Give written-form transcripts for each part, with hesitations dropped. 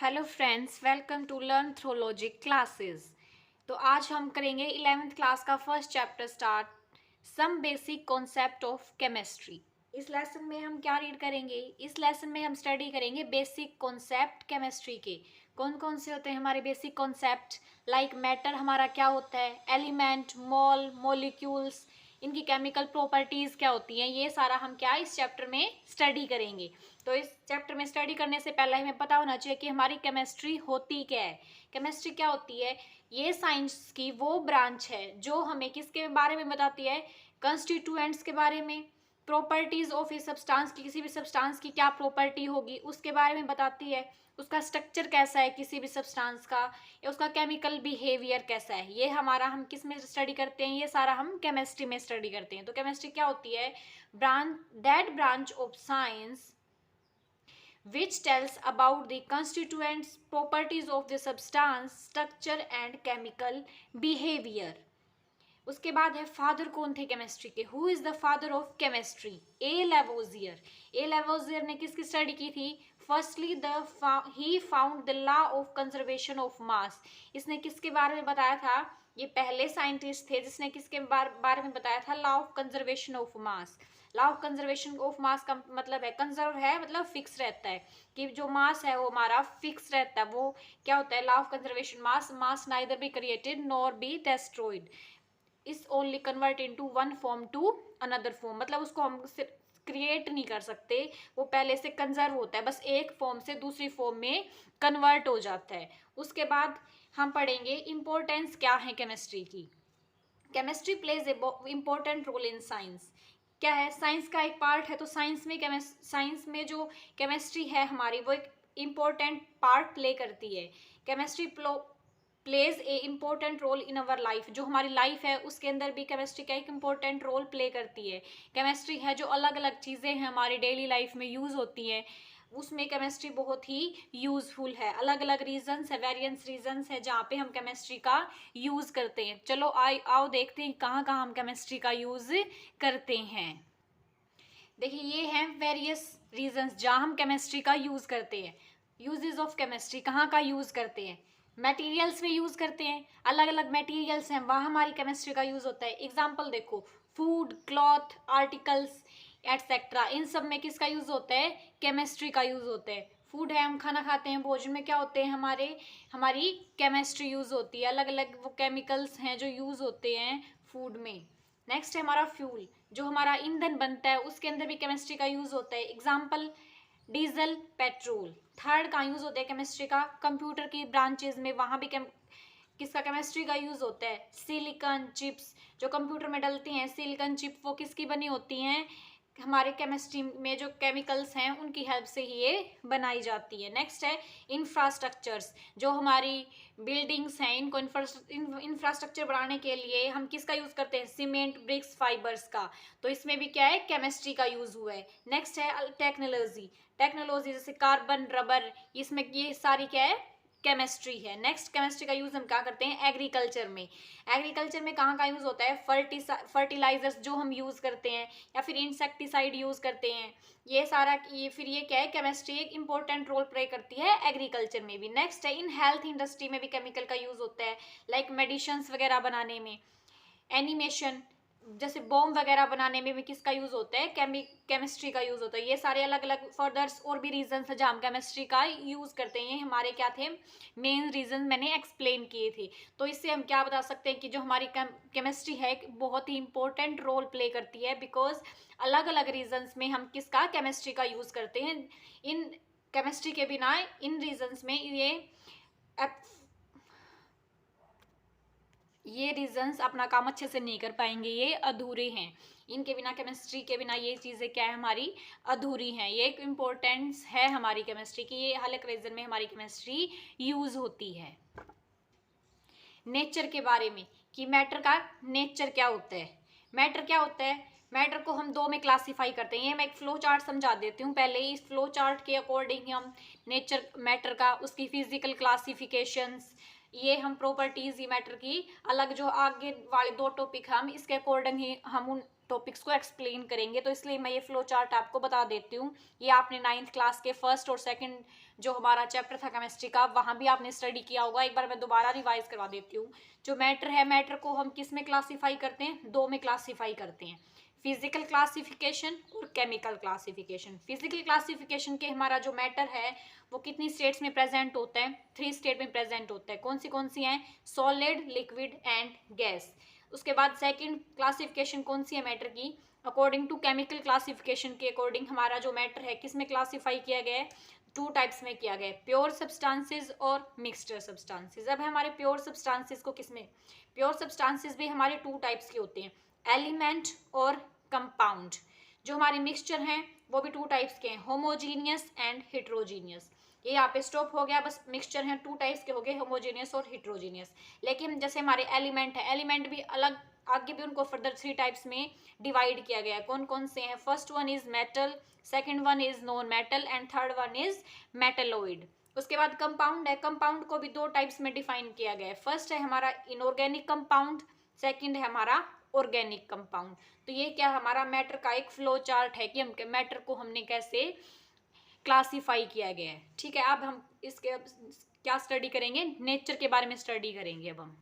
Hello friends, welcome to learn through logic classes. तो आज हम करेंगे 11th क्लास का first chapter start, some basic concept of chemistry. इस लेसन में हम क्या रीड करेंगे? इस लेसन में हम स्टडी करेंगे बेसिक कॉन्सेप्ट केमिस्ट्री के। कौन कौन से होते हैं हमारे बेसिक कॉन्सेप्ट? लाइक मैटर हमारा क्या होता है, एलिमेंट, मोल, मोलिक्यूल्स, इनकी केमिकल प्रॉपर्टीज़ क्या होती हैं, ये सारा हम क्या इस चैप्टर में स्टडी करेंगे। तो इस चैप्टर में स्टडी करने से पहले हमें पता होना चाहिए कि हमारी केमिस्ट्री होती क्या है। केमिस्ट्री क्या होती है? ये साइंस की वो ब्रांच है जो हमें किसके बारे में बताती है? कंस्टिट्यूएंट्स के बारे में, प्रॉपर्टीज ऑफ ए सब्सटेंस की, किसी भी सब्सटेंस की क्या प्रॉपर्टी होगी उसके बारे में बताती है, उसका स्ट्रक्चर कैसा है किसी भी सब्सटेंस का, या उसका केमिकल बिहेवियर कैसा है। ये हमारा हम किस में स्टडी करते हैं? ये सारा हम केमिस्ट्री में स्टडी करते हैं। तो केमिस्ट्री क्या होती है? Branch of science which tells about the constituents, properties of the substance, structure and chemical behavior. उसके बाद है फादर कौन थे केमिस्ट्री के? Who is the father of chemistry? A Lavoisier. A Lavoisier ने किसकी स्टडी की थी? Firstly he found the law of conservation of mass. इसने किसके बारे में बताया था? ये पहले साइंटिस्ट थे जिसने किसके बारे में बताया था? Law of conservation of mass. Law of conservation of mass का मतलब है, कंजर्व है मतलब फिक्स रहता है, कि जो मास है वो हमारा फिक्स रहता है। वो क्या होता है? Law of conservation mass neither be created nor be destroyed, is only convert into one form to another form. मतलब उसको हम क्रिएट नहीं कर सकते, वो पहले से कंजर्व होता है, बस एक फॉर्म से दूसरी फॉर्म में कन्वर्ट हो जाता है। उसके बाद हम पढ़ेंगे इंपॉर्टेंस क्या है केमिस्ट्री की। Chemistry plays a important role in science. क्या है? साइंस का एक पार्ट है। तो साइंस में जो केमिस्ट्री है हमारी, वो एक इम्पोर्टेंट पार्ट प्ले करती है। Chemistry plays a important role in our life. जो हमारी लाइफ है उसके अंदर भी केमिस्ट्री का एक इम्पोर्टेंट रोल प्ले करती है। केमिस्ट्री है जो अलग अलग चीज़ें हैं हमारी डेली लाइफ में यूज़ होती हैं, उसमें केमिस्ट्री बहुत ही यूज़फुल है। अलग अलग रीजंस है, वेरियंस रीजंस है जहाँ पे हम केमिस्ट्री का यूज़ करते हैं। चलो आओ देखते हैं कहाँ कहाँ हम केमिस्ट्री का यूज़ करते हैं। देखिए ये हैं वेरियस रीजंस जहाँ हम केमिस्ट्री का यूज़ करते हैं। यूजेस ऑफ केमिस्ट्री कहाँ का यूज़ करते हैं? मटेरियल्स में यूज़ करते हैं, अलग अलग मटेरियल्स हैं वहाँ हमारी केमिस्ट्री का यूज़ होता है। एग्जाम्पल देखो, फूड, क्लॉथ, आर्टिकल्स एटसेट्रा, इन सब में किसका यूज़ होता है? केमिस्ट्री का यूज़ होता है। फूड है, हम खाना खाते हैं, भोजन में क्या होते हैं हमारी केमिस्ट्री यूज़ होती है। अलग अलग वो केमिकल्स हैं जो यूज़ होते हैं फूड में। नेक्स्ट है हमारा फ्यूल, जो हमारा ईंधन बनता है उसके अंदर भी केमिस्ट्री का यूज़ होता है। Example diesel, petrol. थर्ड का यूज़ होता है केमिस्ट्री का? कंप्यूटर की ब्रांचेज में, वहाँ भी किसका केमिस्ट्री का यूज़ होता है? सिलिकॉन चिप्स जो कंप्यूटर में डलती हैं, सिलिकॉन चिप वो किसकी बनी होती हैं? हमारे केमिस्ट्री में जो केमिकल्स हैं उनकी हेल्प से ही ये बनाई जाती है। नेक्स्ट है इंफ्रास्ट्रक्चर्स, जो हमारी बिल्डिंग्स हैं इनको इंफ्रास्ट्रक्चर बनाने के लिए हम किसका यूज़ करते हैं? सीमेंट, ब्रिक्स, फाइबर्स का। तो इसमें भी क्या है? केमिस्ट्री का यूज़ हुआ है। नेक्स्ट है टेक्नोलॉजी जैसे कार्बन, रबर, इसमें ये सारी क्या है? केमिस्ट्री है। नेक्स्ट केमिस्ट्री का यूज़ हम क्या करते हैं? एग्रीकल्चर में। एग्रीकल्चर में कहाँ का यूज़ होता है? फर्टिलाइजर्स जो हम यूज़ करते हैं, या फिर इंसेक्टिसाइड यूज़ करते हैं, ये सारा फिर ये क्या है? केमिस्ट्री एक इंपॉर्टेंट रोल प्ले करती है एग्रीकल्चर में भी। नेक्स्ट है इन हेल्थ इंडस्ट्री में भी केमिकल का यूज़ होता है, लाइक मेडिसिन्स वगैरह बनाने में। एनिमेशन जैसे बॉम्ब वगैरह बनाने में भी किसका यूज़ होता है? केमिस्ट्री का यूज़ होता है। ये सारे अलग अलग फर्दर्स और भी रीजंस है जहाँ हम केमिस्ट्री का यूज़ करते हैं। ये हमारे क्या थे? मेन रीजन मैंने एक्सप्लेन किए थे। तो इससे हम क्या बता सकते हैं कि जो हमारी केमिस्ट्री है बहुत ही इंपॉर्टेंट रोल प्ले करती है, बिकॉज अलग अलग रीजन्स में हम किसका? केमिस्ट्री का यूज़ करते हैं। इन केमिस्ट्री के बिना इन रीजन्स में ये रीजंस अपना काम अच्छे से नहीं कर पाएंगे, ये अधूरे हैं। इनके बिना, केमिस्ट्री के बिना ये चीज़ें क्या है? हमारी अधूरी हैं। ये एक इम्पोर्टेंस है हमारी केमिस्ट्री की, ये हर एक रीजन में हमारी केमिस्ट्री यूज़ होती है। नेचर के बारे में, कि मैटर का नेचर क्या होता है? मैटर क्या होता है? मैटर को हम दो में क्लासीफाई करते हैं। ये मैं एक फ्लो चार्ट समझा देती हूँ पहले ही। इस फ्लो चार्ट के अकॉर्डिंग हम नेचर मैटर का, उसकी फिजिकल क्लासिफिकेशंस, ये हम प्रॉपर्टीज ही मैटर की अलग, जो आगे वाले दो टॉपिक हम इसके अकॉर्डिंग ही हम टॉपिक्स को एक्सप्लेन करेंगे, तो इसलिए मैं ये फ्लो चार्ट आपको बता देती हूँ। ये आपने 9th क्लास के फर्स्ट और सेकंड जो हमारा चैप्टर था केमिस्ट्री का, वहाँ भी आपने स्टडी किया होगा। एक बार मैं दोबारा रिवाइज करवा देती हूँ। जो मैटर है, मैटर को हम किस में क्लासीफाई करते हैं? दो में क्लासीफाई करते हैं, फिजिकल क्लासिफिकेशन और केमिकल क्लासिफिकेशन। फिजिकल क्लासिफिकेशन के हमारा जो मैटर है वो कितनी स्टेट्स में प्रेजेंट होता है? 3 स्टेट में प्रेजेंट होता है। कौन सी हैं? Solid, liquid and gas. उसके बाद सेकंड क्लासिफिकेशन कौन सी है मैटर की? अकॉर्डिंग टू केमिकल क्लासिफिकेशन के अकॉर्डिंग हमारा जो मैटर है किस में क्लासीफाई किया गया है? 2 टाइप्स में किया गया है, प्योर सब्सटेंसेस और मिक्सचर सब्सटेंसेस। अब हमारे प्योर सब्सटेंसेस को किसमें? प्योर सब्सटेंसेस भी हमारे 2 टाइप्स के होते हैं, एलिमेंट और कंपाउंड। जो हमारे मिक्सचर हैं वो भी 2 टाइप्स के हैं, होमोजीनियस एंड हेट्रोजीनियस। ये यहाँ पे स्टॉप हो गया, बस मिक्सचर हैं 2 टाइप्स के हो गए, होमोजीनियस और हेट्रोजीनियस। लेकिन जैसे हमारे एलिमेंट है, एलिमेंट भी अलग, आगे भी उनको फर्दर 3 टाइप्स में डिवाइड किया गया है। कौन कौन से हैं? First one is metal, second one is non metal and third one is metalloid. उसके बाद कंपाउंड है, कंपाउंड को भी 2 टाइप्स में डिफाइन किया गया है। फर्स्ट है हमारा इनऑर्गेनिक कंपाउंड, सेकंड है हमारा ऑर्गेनिक कंपाउंड। तो ये क्या हमारा मैटर का एक फ्लो चार्ट है कि हम मैटर को हमने कैसे क्लासीफाई किया गया है। ठीक है, अब हम इसके क्या स्टडी करेंगे? नेचर के बारे में स्टडी करेंगे अब हम।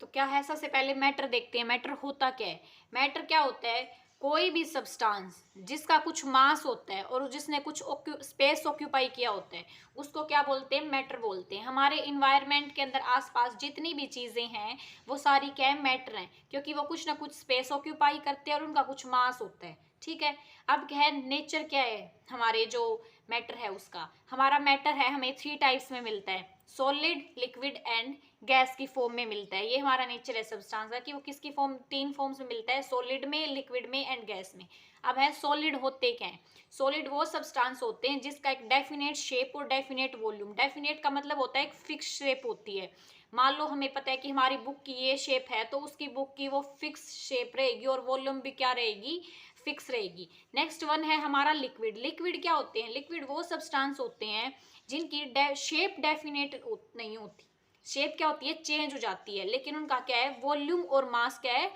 तो क्या है, सबसे पहले मैटर देखते हैं। मैटर होता क्या है? मैटर क्या होता है? कोई भी सब्सटेंस जिसका कुछ मास होता है और जिसने कुछ स्पेस ऑक्यूपाई किया होता है, उसको क्या बोलते हैं? मैटर बोलते हैं। हमारे इन्वायरमेंट के अंदर आसपास जितनी भी चीजें हैं वो सारी क्या है? मैटर हैं, क्योंकि वो कुछ ना कुछ स्पेस ऑक्यूपाई करते हैं और उनका कुछ मास होता है। ठीक है, अब क्या है, नेचर क्या है हमारे जो मैटर है उसका? हमारा मैटर है हमें 3 टाइप्स में मिलता है, सॉलिड, लिक्विड एंड गैस की फॉर्म में मिलता है। ये हमारा नेचर है सब्सटेंस का कि वो किसकी फॉर्म? 3 फॉर्म्स में मिलता है, सॉलिड में, लिक्विड में एंड गैस में। अब है सॉलिड होते क्या है? सॉलिड वो सब्सटेंस होते हैं जिसका एक डेफिनेट शेप और डेफिनेट वॉल्यूम। डेफिनेट का मतलब होता है एक फिक्स शेप होती है। मान लो हमें पता है कि हमारी बुक की ये शेप है, तो उसकी बुक की वो फिक्स शेप रहेगी और वॉल्यूम भी क्या रहेगी? फिक्स रहेगी। नेक्स्ट वन है हमारा लिक्विड। लिक्विड क्या होते हैं? लिक्विड वो सब्सटेंस होते हैं जिनकी शेप डेफिनेट नहीं होती। शेप क्या होती है? चेंज हो जाती है, लेकिन उनका क्या है? वॉल्यूम और मास क्या है?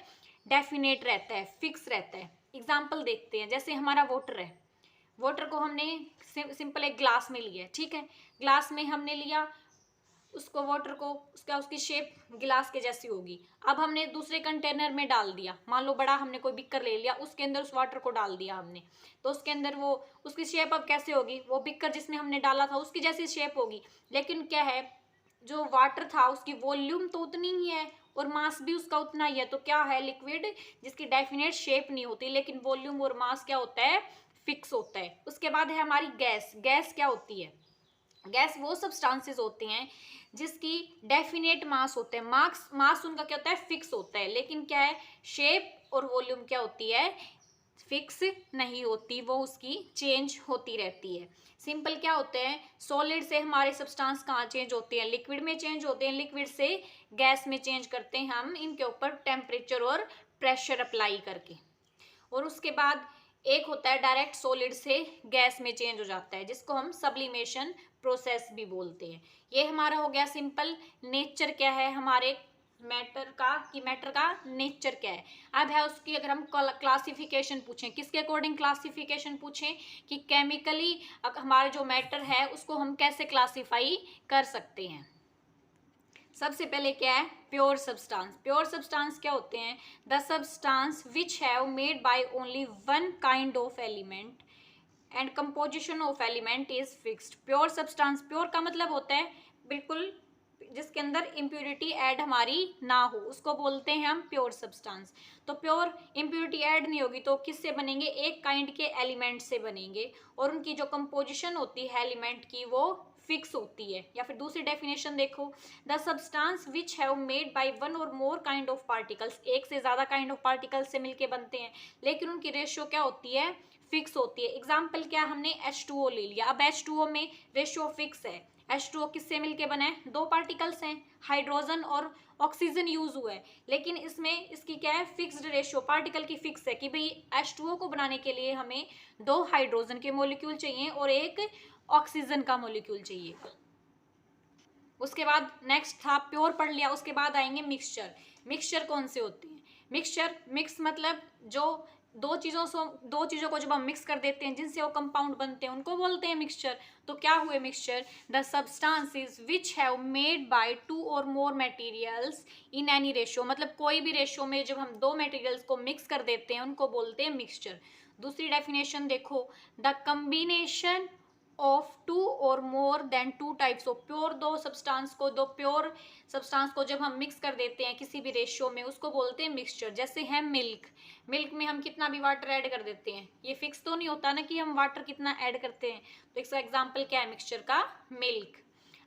डेफिनेट रहता है, फिक्स रहता है। एग्जाम्पल देखते हैं, जैसे हमारा वाटर है, वाटर को हमने सिंपल एक ग्लास में लिया, ठीक है, ग्लास में हमने लिया उसको, वाटर को, उसकी शेप गिलास के जैसी होगी। अब हमने दूसरे कंटेनर में डाल दिया, मान लो बड़ा हमने कोई बिक्कर ले लिया, उसके अंदर उस वाटर को डाल दिया हमने, तो उसके अंदर वो उसकी शेप अब कैसे होगी? वो बिक्कर जिसमें हमने डाला था उसकी जैसी शेप होगी। लेकिन क्या है, जो वाटर था उसकी वॉल्यूम तो उतनी ही है और मास भी उसका उतना ही है। तो क्या है? लिक्विड जिसकी डेफिनेट शेप नहीं होती लेकिन वॉल्यूम और मास क्या होता है? फिक्स होता है। उसके बाद है हमारी गैस। गैस क्या होती है? गैस वो सब्सटेंसेस होते हैं जिसकी डेफिनेट मास होते हैं, मास उनका क्या होता है? फिक्स होता है, लेकिन क्या है? शेप और वॉल्यूम क्या होती है? फिक्स नहीं होती, वो उसकी चेंज होती रहती है। सिंपल क्या होते हैं, सॉलिड से हमारे सब्सटेंस कहाँ चेंज होते हैं? लिक्विड में चेंज होते हैं, लिक्विड से गैस में चेंज करते हैं हम इनके ऊपर टेम्परेचर और प्रेशर अप्लाई करके। और उसके बाद एक होता है डायरेक्ट सॉलिड से गैस में चेंज हो जाता है, जिसको हम सब्लिमेशन प्रोसेस भी बोलते हैं। ये हमारा हो गया सिंपल नेचर क्या है हमारे मैटर का, कि मैटर का नेचर क्या है। अब है उसकी, अगर हम क्लासिफिकेशन पूछें, किसके अकॉर्डिंग क्लासिफिकेशन पूछें कि केमिकली हमारा जो मैटर है उसको हम कैसे क्लासीफाई कर सकते हैं। सबसे पहले क्या है? Pure substance. प्योर सब्सटेंस क्या होते हैं? The substance which have made by only one kind of element and composition of element is fixed. Pure substance, pure का मतलब होता है बिल्कुल जिसके अंदर इम्प्योरिटी ऐड हमारी ना हो, उसको बोलते हैं हम प्योर सब्सटेंस। तो प्योर इम्प्योरिटी ऐड नहीं होगी तो किससे बनेंगे? एक काइंड के एलिमेंट से बनेंगे, और उनकी जो कंपोजिशन होती है एलिमेंट की वो फिक्स होती है। या फिर दूसरी डेफिनेशन देखो, the substance which have made by one और मोर काइंड ऑफ पार्टिकल्स। एक से ज्यादा काइंड ऑफ पार्टिकल्स से मिलके बनते हैं, लेकिन उनकी रेशियो क्या होती है? फिक्स होती है। एग्जाम्पल क्या, हमने H2O ले लिया, अब H2O में रेशियो फिक्स है। H2O किससे मिलके बना है? 2 पार्टिकल्स हैं, हाइड्रोजन और ऑक्सीजन यूज हुआ है, लेकिन इसमें इसकी क्या है? फिक्स्ड रेशियो, पार्टिकल की फिक्स है कि भाई H2O को बनाने के लिए हमें 2 हाइड्रोजन के मॉलिक्यूल चाहिए और एक ऑक्सीजन का मॉलिक्यूल चाहिए। उसके बाद नेक्स्ट था प्योर पढ़ लिया, उसके बाद आएंगे मिक्सचर। मिक्सचर कौन से होते हैं? मिक्सचर, मिक्स मतलब जो दो चीज़ों को जब हम मिक्स कर देते हैं जिनसे वो कंपाउंड बनते हैं उनको बोलते हैं मिक्सचर। तो क्या हुए mixture? The substances which have made by two और मोर मटेरियल्स इन एनी रेशियो, मतलब कोई भी रेशियो में जब हम दो मटेरियल्स को मिक्स कर देते हैं उनको बोलते हैं मिक्सचर। दूसरी डेफिनेशन देखो, द कम्बिनेशन ऑफ टू और more than two types of pure, दो प्योर सब्सटेंस को जब हम मिक्स कर देते हैं किसी भी रेशियो में उसको बोलते हैं मिक्सचर। जैसे है मिल्क, मिल्क में हम कितना भी वाटर ऐड कर देते हैं, ये फिक्स तो नहीं होता ना कि हम वाटर कितना ऐड करते हैं, तो इसका एग्जांपल क्या है मिक्सचर का? मिल्क।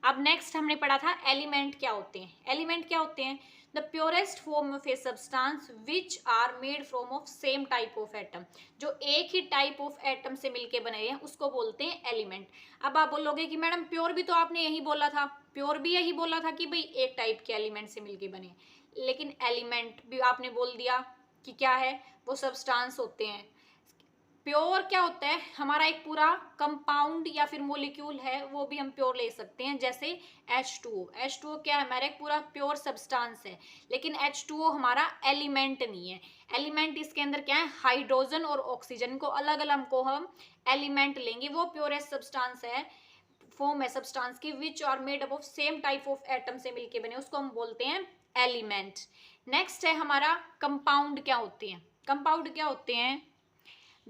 अब नेक्स्ट हमने पढ़ा था एलिमेंट क्या होते हैं। एलिमेंट क्या होते हैं? The purest form of a substance which are made from of same type of atom, जो एक ही टाइप ऑफ एटम से मिलके बने हैं उसको बोलते हैं एलिमेंट। अब आप बोलोगे कि मैडम प्योर भी तो आपने यही बोला था, प्योर भी यही बोला था कि भाई एक टाइप के एलिमेंट से मिलके बने, लेकिन एलिमेंट भी आपने बोल दिया कि क्या है, वो सब्सटेंस होते हैं। प्योर क्या होता है? हमारा एक पूरा कंपाउंड या फिर मोलिक्यूल है, वो भी हम प्योर ले सकते हैं। जैसे H2O, H2O क्या है? हमारा एक पूरा प्योर सब्सटेंस है, लेकिन H2O हमारा एलिमेंट नहीं है। एलिमेंट इसके अंदर क्या है? हाइड्रोजन और ऑक्सीजन को अलग अलग को हम एलिमेंट लेंगे, वो प्योरेस्ट सब्सटेंस है, फॉर्म है सब्सटेंस की which are made up of same type of atom से मिलके बने, उसको हम बोलते हैं एलिमेंट। नेक्स्ट है हमारा कंपाउंड क्या होते हैं। कंपाउंड क्या होते हैं?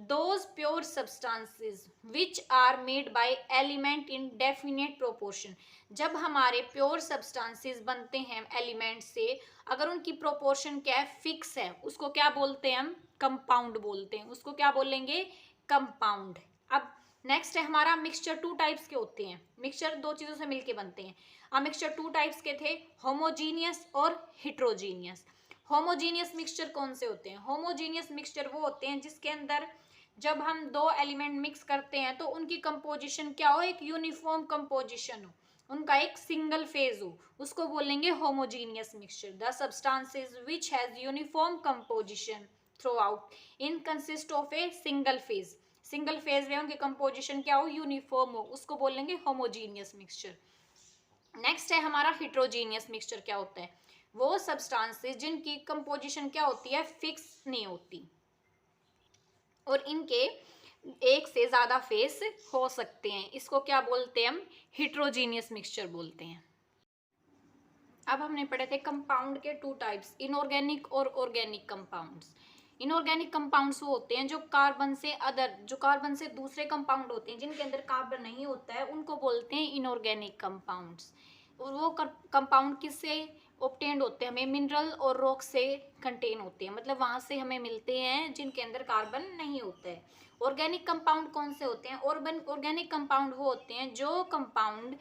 those pure substances which are made by element in definite proportion, जब हमारे प्योर सब्सटेंसेस बनते हैं एलिमेंट से, अगर उनकी प्रोपोर्शन क्या है? फिक्स है, उसको क्या बोलते हैं हम? कंपाउंड बोलते हैं। उसको क्या बोलेंगे? कंपाउंड। अब नेक्स्ट है हमारा मिक्सचर। टू टाइप्स के होते हैं मिक्सचर, दो चीजों से मिलके बनते हैं। अब मिक्सचर टू टाइप्स के थे, होमोजीनियस और हिट्रोजीनियस। होमोजीनियस मिक्सचर कौन से होते हैं? होमोजीनियस मिक्सचर वो होते हैं जिसके अंदर जब हम दो एलिमेंट मिक्स करते हैं तो उनकी कंपोजिशन क्या हो? एक यूनिफॉर्म कंपोजिशन हो, उनका एक सिंगल फेज हो, उसको बोलेंगे homogeneous mixture. The substances which has uniform composition through out in consist of a single phase, single phase में उनकी कंपोजिशन क्या हो? यूनिफॉर्म हो, उसको बोलेंगे होमोजीनियस मिक्सचर। नेक्स्ट है हमारा हिट्रोजीनियस मिक्सचर। क्या होता है? वो सब्सटेंसेस जिनकी कंपोजिशन क्या होती है? फिक्स नहीं होती और इनके एक से ज्यादा फेस हो सकते हैं, इसको क्या बोलते हैं हम? हिट्रोजीनियस मिक्सचर बोलते हैं। अब हमने पढ़े थे कंपाउंड के टू टाइप्स, इनऑर्गेनिक और ऑर्गेनिक कंपाउंड्स। इनऑर्गेनिक कंपाउंड्स वो होते हैं जो कार्बन से दूसरे कंपाउंड होते हैं जिनके अंदर कार्बन नहीं होता है, उनको बोलते हैं इनऑर्गेनिक कंपाउंड्स। और वो कंपाउंड किससे ऑब्टेन्ड होते हैं? हमें मिनरल और रॉक से कंटेन होते हैं, मतलब वहां से हमें मिलते हैं जिनके अंदर कार्बन नहीं होता है। ऑर्गेनिक कंपाउंड कौन से होते हैं? ऑर्गेनिक कंपाउंड वो होते हैं जो कंपाउंड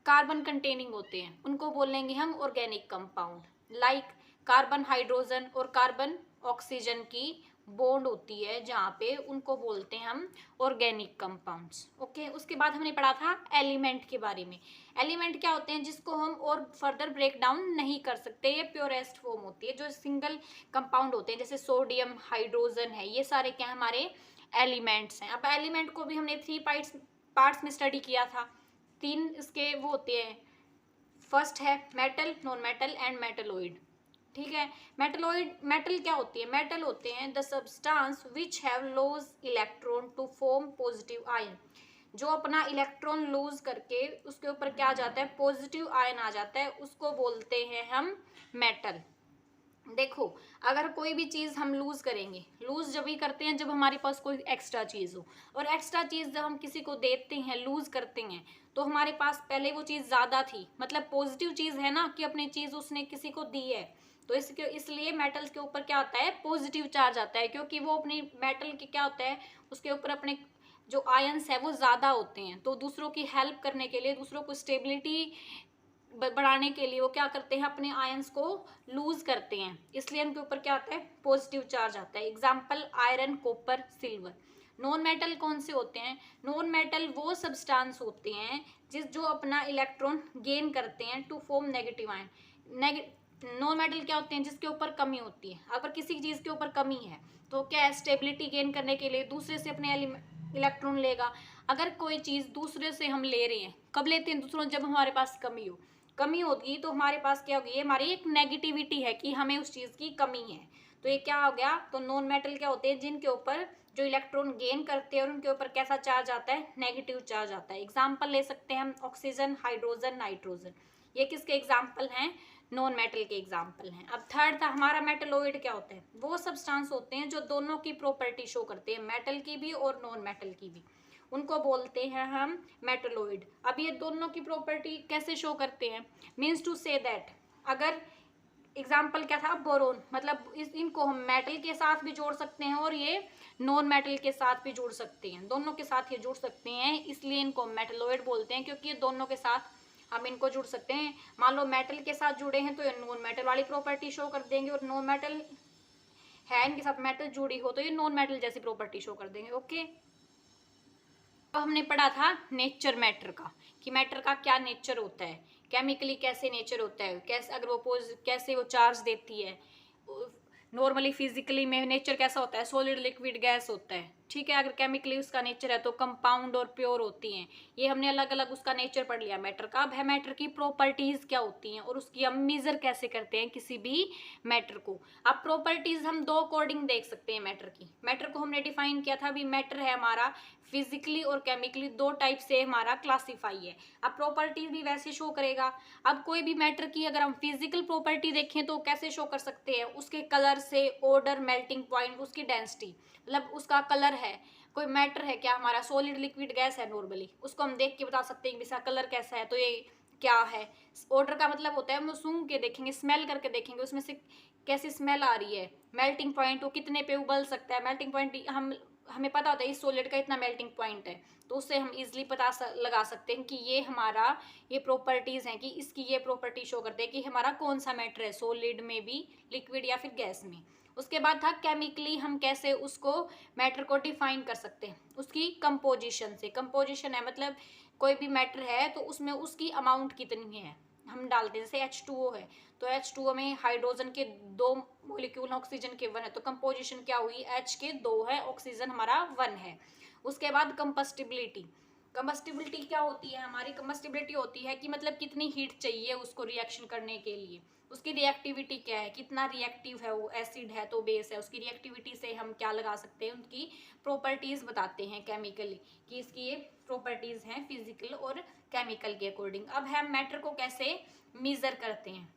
कार्बन कंटेनिंग होते हैं, उनको बोलेंगे हम organic compound. Like carbon hydrogen और कार्बन ऑक्सीजन की बॉन्ड होती है जहाँ पे, उनको बोलते हैं हम ऑर्गेनिक कंपाउंड्स। ओके, उसके बाद हमने पढ़ा था एलिमेंट के बारे में। एलिमेंट क्या होते हैं जिसको हम और फर्दर ब्रेक डाउन नहीं कर सकते, ये प्योरेस्ट फॉर्म होती है, जो सिंगल कंपाउंड होते हैं जैसे सोडियम, हाइड्रोजन है, ये सारे क्या हमारे एलिमेंट्स हैं। अब एलिमेंट को भी हमने थ्री पार्ट्स में स्टडी किया था। तीन इसके वो होते हैं, फर्स्ट है metal, non metal and metalloid. ठीक है, मेटल क्या होती है? मेटल होते हैं the substance which have loss electron to form positive ion, जो अपना इलेक्ट्रॉन लूज करके उसके ऊपर क्या आ जाता है? पॉजिटिव आयन आ जाता है, उसको बोलते हैं हम मेटल। देखो, अगर कोई भी चीज़ हम लूज करेंगे, लूज जब भी करते हैं जब हमारे पास कोई एक्स्ट्रा चीज़ हो, और एक्स्ट्रा चीज़ जब हम किसी को देते हैं, लूज करते हैं, तो हमारे पास पहले वो चीज़ ज़्यादा थी, मतलब पॉजिटिव चीज़ है ना कि अपनी चीज़ उसने किसी को दी है, तो इसलिए मेटल्स के ऊपर क्या आता है? पॉजिटिव चार्ज आता है, क्योंकि वो अपनी मेटल के क्या होता है, उसके ऊपर अपने जो आयंस है वो ज़्यादा होते हैं, तो दूसरों की हेल्प करने के लिए, दूसरों को स्टेबिलिटी बढ़ाने के लिए वो क्या करते हैं? अपने आयंस को लूज करते हैं, इसलिए उनके ऊपर क्या आता है? पॉजिटिव चार्ज आता है। Example iron, copper, silver. Non metal कौन से होते हैं? नॉन मेटल वो सब्सटेंस होते हैं जो अपना इलेक्ट्रॉन गेन करते हैं to form negative ion. Non metal क्या होते हैं? जिसके ऊपर कमी होती है। अगर किसी चीज के ऊपर कमी है तो क्या है? स्टेबिलिटी गेन करने के लिए दूसरे से अपने इलेक्ट्रॉन लेगा। अगर कोई चीज दूसरे से हम ले रहे हैं, कब लेते हैं दूसरों? जब हमारे पास कमी हो। कमी होगी तो हमारे पास क्या होगी, ये हमारी एक नेगेटिविटी है कि हमें उस चीज़ की कमी है। तो ये क्या हो गया, तो नॉन मेटल क्या होते हैं, जिनके ऊपर जो इलेक्ट्रॉन गेन करते हैं और उनके ऊपर कैसा चार्ज आता है, नेगेटिव चार्ज आता है। एग्जाम्पल ले सकते हैं हम ऑक्सीजन, हाइड्रोजन, नाइट्रोजन, ये किसके एग्जाम्पल हैं, नॉन मेटल के एग्जाम्पल हैं। अब थर्ड था हमारा मेटलोइड, क्या होता है, वो सब्सटेंस होते हैं जो दोनों की प्रॉपर्टी शो करते हैं, मेटल की भी और नॉन मेटल की भी, उनको बोलते हैं हम मेटलोइड। अब ये दोनों की प्रॉपर्टी कैसे शो करते हैं, मीन्स टू से दैट, अगर एग्जाम्पल क्या था, बोरोन, मतलब इनको हम मेटल के साथ भी जोड़ सकते हैं और ये नॉन मेटल के साथ भी जोड़ सकते हैं, दोनों के साथ ये जोड़ सकते हैं, इसलिए इनको मेटलोइड बोलते हैं, क्योंकि ये दोनों के साथ हम इनको जुड़ सकते हैं। मान लो मेटल के साथ जुड़े हैं तो ये नॉन मेटल वाली प्रॉपर्टी शो कर देंगे, और नॉन मेटल है इनके साथ मेटल जुड़ी हो तो ये नॉन मेटल जैसी प्रॉपर्टी शो कर देंगे। ओके, अब हमने पढ़ा था नेचर मैटर का, कि मैटर का क्या नेचर होता है, केमिकली कैसे नेचर होता है, कैसे अगर वो कैसे वो चार्ज देती है, नॉर्मली फिजिकली में नेचर कैसा होता है, सॉलिड, लिक्विड, गैस होता है, ठीक है। अगर केमिकली उसका नेचर है तो कंपाउंड और प्योर होती हैं, ये हमने अलग अलग उसका नेचर पढ़ लिया मैटर का। अब है मैटर की प्रॉपर्टीज क्या होती हैं और उसकी हम मेजर कैसे करते हैं किसी भी मैटर को। अब प्रॉपर्टीज हम दो अकॉर्डिंग देख सकते हैं मैटर की। मैटर को हमने डिफाइन किया था, अभी मैटर है हमारा फिजिकली और केमिकली, दो टाइप से हमारा क्लासीफाई है। अब प्रॉपर्टीज भी वैसे शो करेगा। अब कोई भी मैटर की अगर हम फिजिकल प्रॉपर्टी देखें तो कैसे शो कर सकते हैं, उसके कलर से, ऑर्डर, मेल्टिंग पॉइंट, उसकी डेंसिटी, मतलब उसका कलर है, कोई मैटर है क्या हमारा, सॉलिड, लिक्विड, गैस है, नॉर्मली उसको हम देख के बता सकते हैं कि इसका कलर कैसा है, तो ये क्या है। ऑर्डर का मतलब होता है हम सूंघ के देखेंगे, स्मेल करके देखेंगे उसमें से कैसी स्मेल आ रही है। मेल्टिंग पॉइंट, वो कितने पे उबल सकता है, मेल्टिंग पॉइंट हमें पता होता है इस सॉलिड का इतना मेल्टिंग पॉइंट है, तो उससे हम इजिली लगा सकते हैं कि ये हमारा, ये प्रॉपर्टीज हैं कि इसकी ये प्रॉपर्टी शो करते हैं कि हमारा कौन सा मैटर है, सॉलिड में भी, लिक्विड या फिर गैस में। उसके बाद था केमिकली हम कैसे उसको मैटर को डिफाइन कर सकते हैं, उसकी कंपोजिशन से। कंपोजिशन है मतलब कोई भी मैटर है तो उसमें उसकी अमाउंट कितनी है हम डालते हैं, जैसे H2O है तो H2O में हाइड्रोजन के 2 मॉलिक्यूल, ऑक्सीजन के 1 है, तो कंपोजिशन क्या हुई, H के 2 है, ऑक्सीजन हमारा 1 है। उसके बाद कंबस्टिबिलिटी, कंबस्टिबिलिटी क्या होती है हमारी, कंबस्टिबिलिटी होती है कि मतलब कितनी हीट चाहिए उसको रिएक्शन करने के लिए, उसकी रिएक्टिविटी क्या है, कितना रिएक्टिव है वो, एसिड है तो बेस है, उसकी रिएक्टिविटी से हम क्या लगा सकते हैं, उनकी प्रॉपर्टीज बताते हैं केमिकली कि इसकी ये प्रॉपर्टीज हैं फिजिकल और केमिकल के अकॉर्डिंग। अब हम मैटर को कैसे मेजर करते हैं।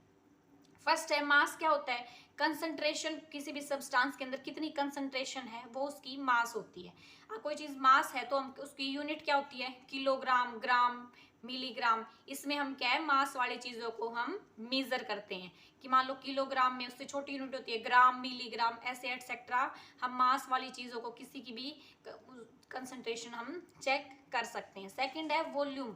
फर्स्ट है मास, क्या होता है, कंसंट्रेशन, किसी भी सब्सटेंस के अंदर कितनी कंसंट्रेशन है वो उसकी मास होती है। अब कोई चीज मास है तो हम उसकी यूनिट क्या होती है, किलोग्राम, ग्राम, मिलीग्राम, इसमें हम क्या है मास वाली चीजों को हम मेजर करते हैं कि मान लो किलोग्राम में उससे छोटी यूनिट होती है ग्राम, मिलीग्राम, ऐसे एटसेट्रा, हम मास वाली चीजों को किसी की भी कंसंट्रेशन हम चेक कर सकते हैं। सेकंड है volume,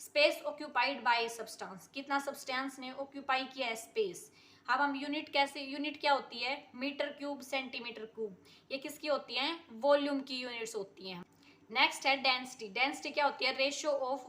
space occupied by substance, कितना सब्सटेंस ने ऑक्यूपाई किया है स्पेस। अब हम यूनिट कैसे, यूनिट क्या होती है, मीटर क्यूब, सेंटीमीटर क्यूब, ये किसकी होती हैं, वॉल्यूम की यूनिट्स होती हैं। नेक्स्ट है डेंसिटी, डेंसिटी क्या होती है, ratio of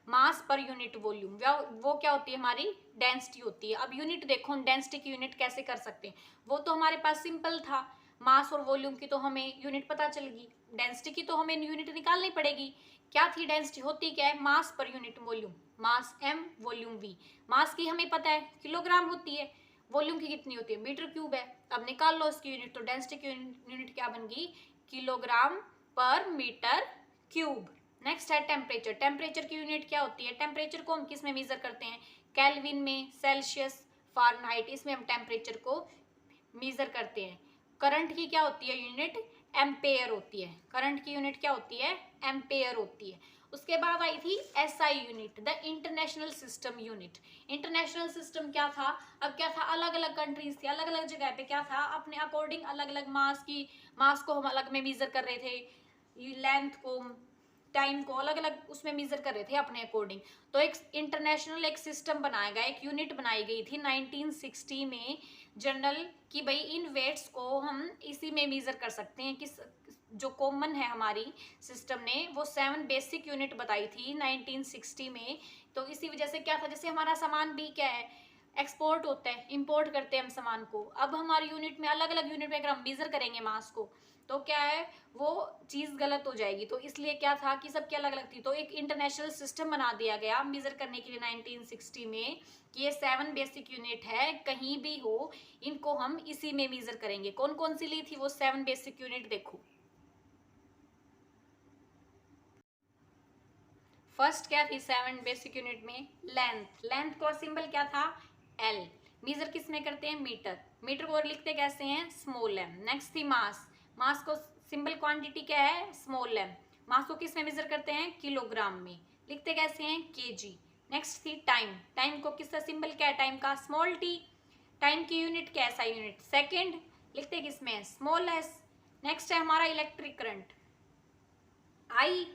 mass per unit volume, वो क्या होती है हमारी डेंसिटी होती है। अब यूनिट देखो, डेंसिटी की यूनिट कैसे कर सकते हैं, वो तो हमारे पास सिंपल था, मास और वॉल्यूम की तो हमें यूनिट पता चल गई, डेंसिटी की तो हमें यूनिट निकालनी पड़ेगी। क्या थी डेंसिटी, होती क्या है, मास पर यूनिट वॉल्यूम, मास m, वॉल्यूम v। मास की हमें पता है किलोग्राम होती है, वॉल्यूम की कितनी होती है, मीटर क्यूब है। अब निकाल लो इसकी यूनिट, तो डेंसिटी की यूनिट क्या बन गई, किलोग्राम पर मीटर क्यूब। नेक्स्ट है टेम्परेचर, टेम्परेचर की यूनिट क्या होती है, टेम्परेचर को हम किस में मेजर करते हैं, केल्विन में, सेल्सियस, फारेनहाइट, इसमें हम टेम्परेचर को मेजर करते हैं। करंट की क्या होती है यूनिट, एम्पेयर होती है, करंट की यूनिट क्या होती है, एम्पेयर होती है। उसके बाद आई थी SI unit, the international system unit. International system क्या था, अब क्या था, अलग अलग कंट्रीज थी, अलग अलग जगह पे क्या था, अपने अकॉर्डिंग अलग अलग मास को हम अलग में मेजर कर रहे थे, लेंथ को, टाइम को अलग अलग उसमें मेजर कर रहे थे अपने अकॉर्डिंग। तो एक इंटरनेशनल एक सिस्टम बनाया गया, एक यूनिट बनाई गई थी 1960 में जनरल, कि भाई इन वेट्स को हम इसी में मेजर कर सकते हैं कि जो कॉमन है हमारी सिस्टम ने वो 7 बेसिक यूनिट बताई थी 1960 में। तो इसी वजह से क्या था, जैसे हमारा सामान भी क्या है, एक्सपोर्ट होता है, इंपोर्ट करते हैं हम सामान को, अब हमारी यूनिट में अलग अलग यूनिट में अगर हम मेजर करेंगे मास को तो क्या है, वो चीज़ गलत हो जाएगी। तो इसलिए क्या था कि सबकी अलग अलग थी, तो एक इंटरनेशनल सिस्टम बना दिया गया मेजर करने के लिए 1960 में कि ये 7 बेसिक यूनिट है, कहीं भी हो इनको हम इसी में मेजर करेंगे। कौन कौन सी ली थी वो 7 बेसिक यूनिट, देखो। फर्स्ट क्या थी 7 बेसिक यूनिट में, लेंथ। लेंथ का सिंबल क्या था, एल। मेजर किस में करते हैं, मीटर। मीटर को लिखते कैसे हैं, स्मॉल एम। नेक्स्ट थी मास। मास को सिंबल क्वांटिटी क्या है, स्मॉल एम। मास को किस में मेजर करते हैं, किलोग्राम में। लिखते कैसे हैं, केजी। नेक्स्ट थी टाइम। टाइम को किसका सिंबल क्या है, टाइम का स्मॉल टी। टाइम की यूनिट क्या है, SI यूनिट, सेकेंड। लिखते किसमें, स्मॉल एस। नेक्स्ट है हमारा इलेक्ट्रिक करंट, आई।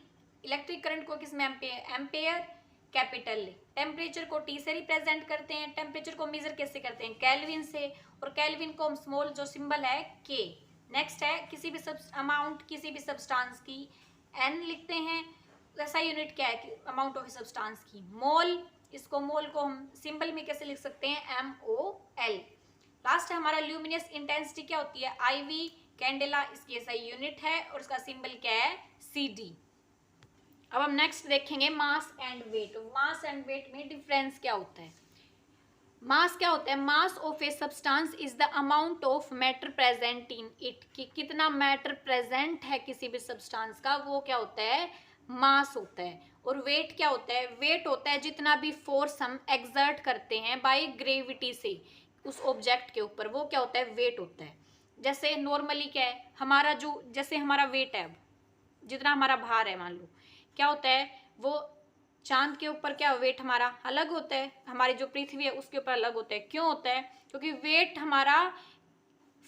इलेक्ट्रिक करंट को किस में, एम्पेयर, कैपिटल। टेम्परेचर को टी से रिप्रेजेंट करते हैं। टेम्परेचर को मेजर कैसे करते हैं, केल्विन से, और केल्विन को स्मॉल जो सिंबल है, के। नेक्स्ट है किसी भी अमाउंट किसी भी सब्सटेंस की, एन लिखते हैं। ऐसा यूनिट क्या है, अमाउंट ऑफ सब्सटेंस की, मोल। इसको मोल को हम सिंबल में कैसे लिख सकते हैं, MOL। लास्ट है हमारा ल्यूमिनस इंटेंसिटी, क्या होती है, IV। कैंडेला इसकी SI यूनिट है और उसका सिंबल क्या है, CD। अब हम नेक्स्ट देखेंगे mass and weight. Mass and weight में डिफरेंस क्या होता है। मास क्या होता है, mass of a substance is the amount of matter present in it, कि कितना मैटर प्रेजेंट है किसी भी सब्सटेंस का, वो क्या होता है, मास होता है। और वेट क्या होता है, वेट होता है जितना भी फोर्स हम एक्सर्ट करते हैं बाय ग्रेविटी से उस ऑब्जेक्ट के ऊपर, वो क्या होता है, वेट होता है। जैसे नॉर्मली क्या है हमारा, जो जैसे हमारा वेट है, जितना हमारा भार है, मान लो क्या होता है, वो चांद के ऊपर क्या वेट हमारा अलग होता है, हमारी जो पृथ्वी है उसके ऊपर अलग होता है। क्यों होता है, क्योंकि वेट हमारा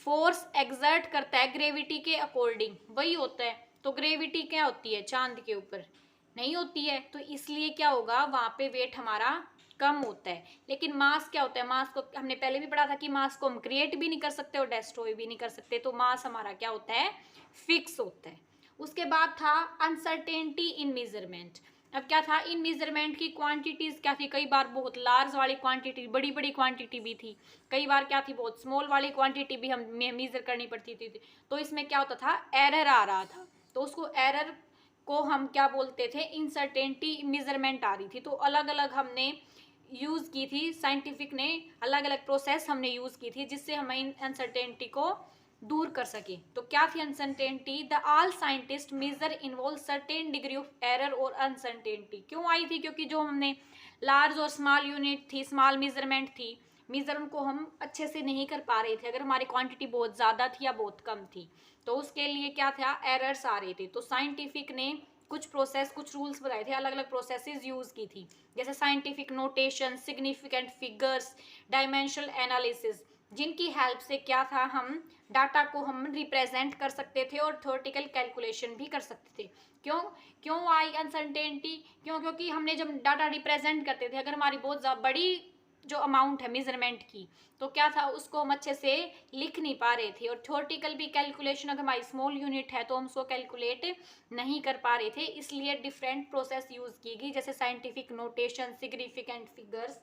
फोर्स एक्सर्ट करता है ग्रेविटी के अकॉर्डिंग, वही होता है। तो ग्रेविटी क्या होती है, चांद के ऊपर नहीं होती है, तो इसलिए क्या होगा, वहां पे वेट हमारा कम होता है। लेकिन मास क्या होता है, मास को हमने पहले भी पढ़ा था कि मास को हम क्रिएट भी नहीं कर सकते और डिस्ट्रॉय भी नहीं कर सकते, तो मास हमारा क्या होता है, फिक्स होता है। उसके बाद था अनसर्टेनिटी इन मेजरमेंट। अब क्या था, इन मेजरमेंट की क्वांटिटीज क्या थी, कई बार बहुत लार्ज वाली क्वांटिटी, बड़ी बड़ी क्वांटिटी भी थी, कई बार क्या थी, बहुत स्मॉल वाली क्वांटिटी भी हम मेजर करनी पड़ती थी। तो इसमें क्या होता था, एरर आ रहा था, तो उसको एरर को हम क्या बोलते थे, इनसर्टेनिटी मेजरमेंट आ रही थी। तो अलग अलग हमने यूज़ की थी, साइंटिफिक ने अलग अलग प्रोसेस हमने यूज़ की थी जिससे हम इन अनसर्टेनिटी को दूर कर सके। तो क्या थी uncertainty, the all scientist measure involve certain degree of error और अनसर्टेनिटी। क्यों आई थी, क्योंकि जो हमने लार्ज और स्मॉल यूनिट थी, स्मॉल मेजरमेंट थी, मेजर उनको हम अच्छे से नहीं कर पा रहे थे, अगर हमारी क्वांटिटी बहुत ज़्यादा थी या बहुत कम थी, तो उसके लिए क्या था, एरर्स आ रहे थे। तो साइंटिफिक ने कुछ प्रोसेस, कुछ रूल्स बताए थे, अलग अलग प्रोसेसेस यूज़ की थी, जैसे scientific notation, significant figures, dimensional analysis, जिनकी हेल्प से क्या था, हम डाटा को हम रिप्रेजेंट कर सकते थे और थ्योरेटिकल कैलकुलेशन भी कर सकते थे। क्यों क्यों आई अनसर्टेनिटी, क्योंकि हमने जब डाटा रिप्रेजेंट करते थे, अगर हमारी बहुत बड़ी जो अमाउंट है मेजरमेंट की, तो क्या था, उसको हम अच्छे से लिख नहीं पा रहे थे, और थ्योरेटिकल भी कैलकुलेशन, अगर हमारी स्मॉल यूनिट है तो हम उसको कैलकुलेट नहीं कर पा रहे थे, इसलिए डिफरेंट प्रोसेस यूज़ की गई, जैसे साइंटिफिक नोटेशन, सिग्निफिकेंट फिगर्स,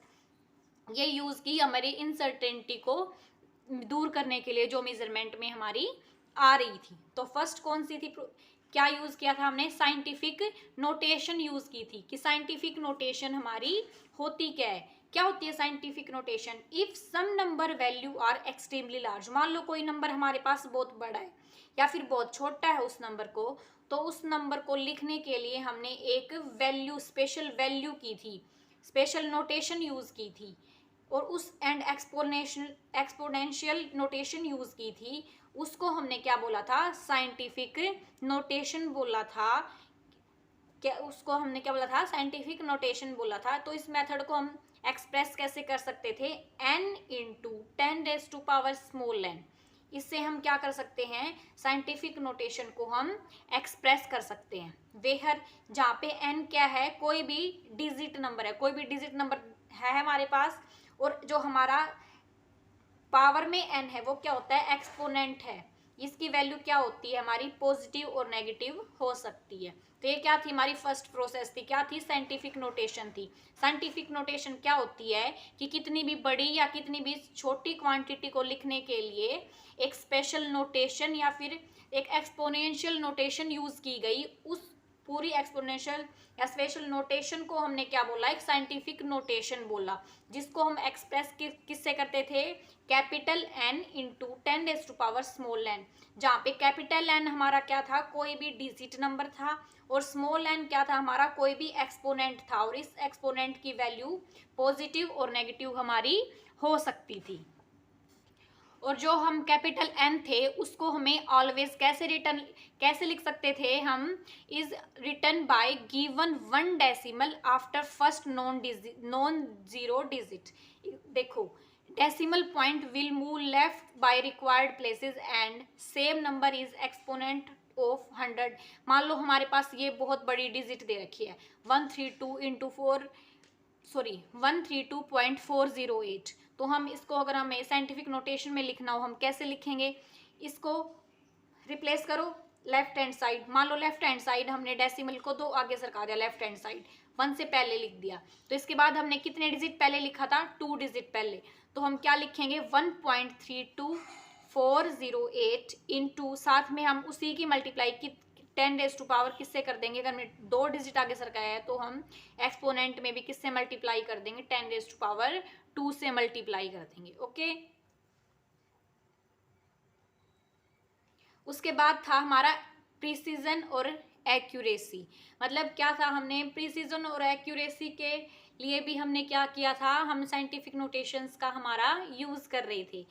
ये यूज़ की हमारी इनसर्टेनिटी को दूर करने के लिए जो मेजरमेंट में हमारी आ रही थी। तो फर्स्ट कौन सी थी, क्या यूज़ किया था हमने, साइंटिफिक नोटेशन यूज़ की थी। कि साइंटिफिक नोटेशन हमारी होती क्या है, क्या होती है scientific notation, if some number value are extremely large, मान लो कोई नंबर हमारे पास बहुत बड़ा है या फिर बहुत छोटा है उस नंबर को, तो उस नंबर को लिखने के लिए हमने एक वैल्यू, स्पेशल वैल्यू की थी, स्पेशल नोटेशन यूज़ की थी, और उस एंड एक्सपोनेंशियल नोटेशन यूज़ की थी, उसको हमने क्या बोला था, साइंटिफिक नोटेशन बोला था। क्या उसको हमने क्या बोला था, साइंटिफिक नोटेशन बोला था। तो इस मेथड को हम एक्सप्रेस कैसे कर सकते थे, n इंटू 10⁻⁻n। इससे हम क्या कर सकते हैं, साइंटिफिक नोटेशन को हम एक्सप्रेस कर सकते हैं। वेहर जहाँ पे n क्या है, कोई भी डिजिट नंबर है, कोई भी डिजिट नंबर है हमारे पास, और जो हमारा पावर में n है वो क्या होता है, एक्सपोनेंट है। इसकी वैल्यू क्या होती है हमारी, पॉजिटिव और नेगेटिव हो सकती है। तो ये क्या थी हमारी फर्स्ट प्रोसेस थी, क्या थी, साइंटिफिक नोटेशन थी। साइंटिफिक नोटेशन क्या होती है कि कितनी भी बड़ी या कितनी भी छोटी क्वांटिटी को लिखने के लिए एक स्पेशल नोटेशन या फिर एक एक्सपोनेंशियल नोटेशन यूज की गई। उस पूरी एक्सपोनेंशियल या स्पेशल नोटेशन को हमने क्या बोला, एक साइंटिफिक नोटेशन बोला, जिसको हम एक्सप्रेस किससे करते थे, capital N into 10⁻⁴ small N, जहाँ पे कैपिटल एन हमारा क्या था, कोई भी डिजिट नंबर था, और स्मॉल एन क्या था हमारा, कोई भी एक्सपोनेंट था, और इस एक्सपोनेंट की वैल्यू पॉजिटिव और नेगेटिव हमारी हो सकती थी। और जो हम कैपिटल एन थे उसको हमें ऑलवेज कैसे लिख सकते थे हम, is written by given 1 decimal after first non zero digit. देखो, decimal point will move left by required places and same number is exponent of 100। मान लो हमारे पास ये बहुत बड़ी डिजिट दे रखी है 132.408, तो हम इसको अगर हमें साइंटिफिक नोटेशन में लिखना हो हम कैसे लिखेंगे, इसको रिप्लेस करो लेफ्ट हैंड साइड। मान लो लेफ्ट हैंड साइड हमने डेसिमल को 2 आगे सरका दिया, लेफ्ट हैंड साइड 1 से पहले लिख दिया, तो इसके बाद हमने कितने डिजिट पहले लिखा था, 2 डिजिट पहले, तो हम क्या लिखेंगे 1.32408 इंटू, साथ में हम उसी की मल्टीप्लाई 10⁻⁴ किससे कर देंगे, अगर हमने 2 डिजिट आगे सरकाया है तो हम एक्सपोनेंट में भी किससे मल्टीप्लाई कर देंगे, 10⁻² से मल्टीप्लाई कर देंगे। ओके, उसके बाद था हमारा प्रिसीजन और एक्यूरेसी। मतलब क्या था, हमने प्रिसीजन और एक्यूरेसी के लिए भी हमने क्या किया था, हम साइंटिफिक नोटेशंस का हमारा यूज कर रहे थे।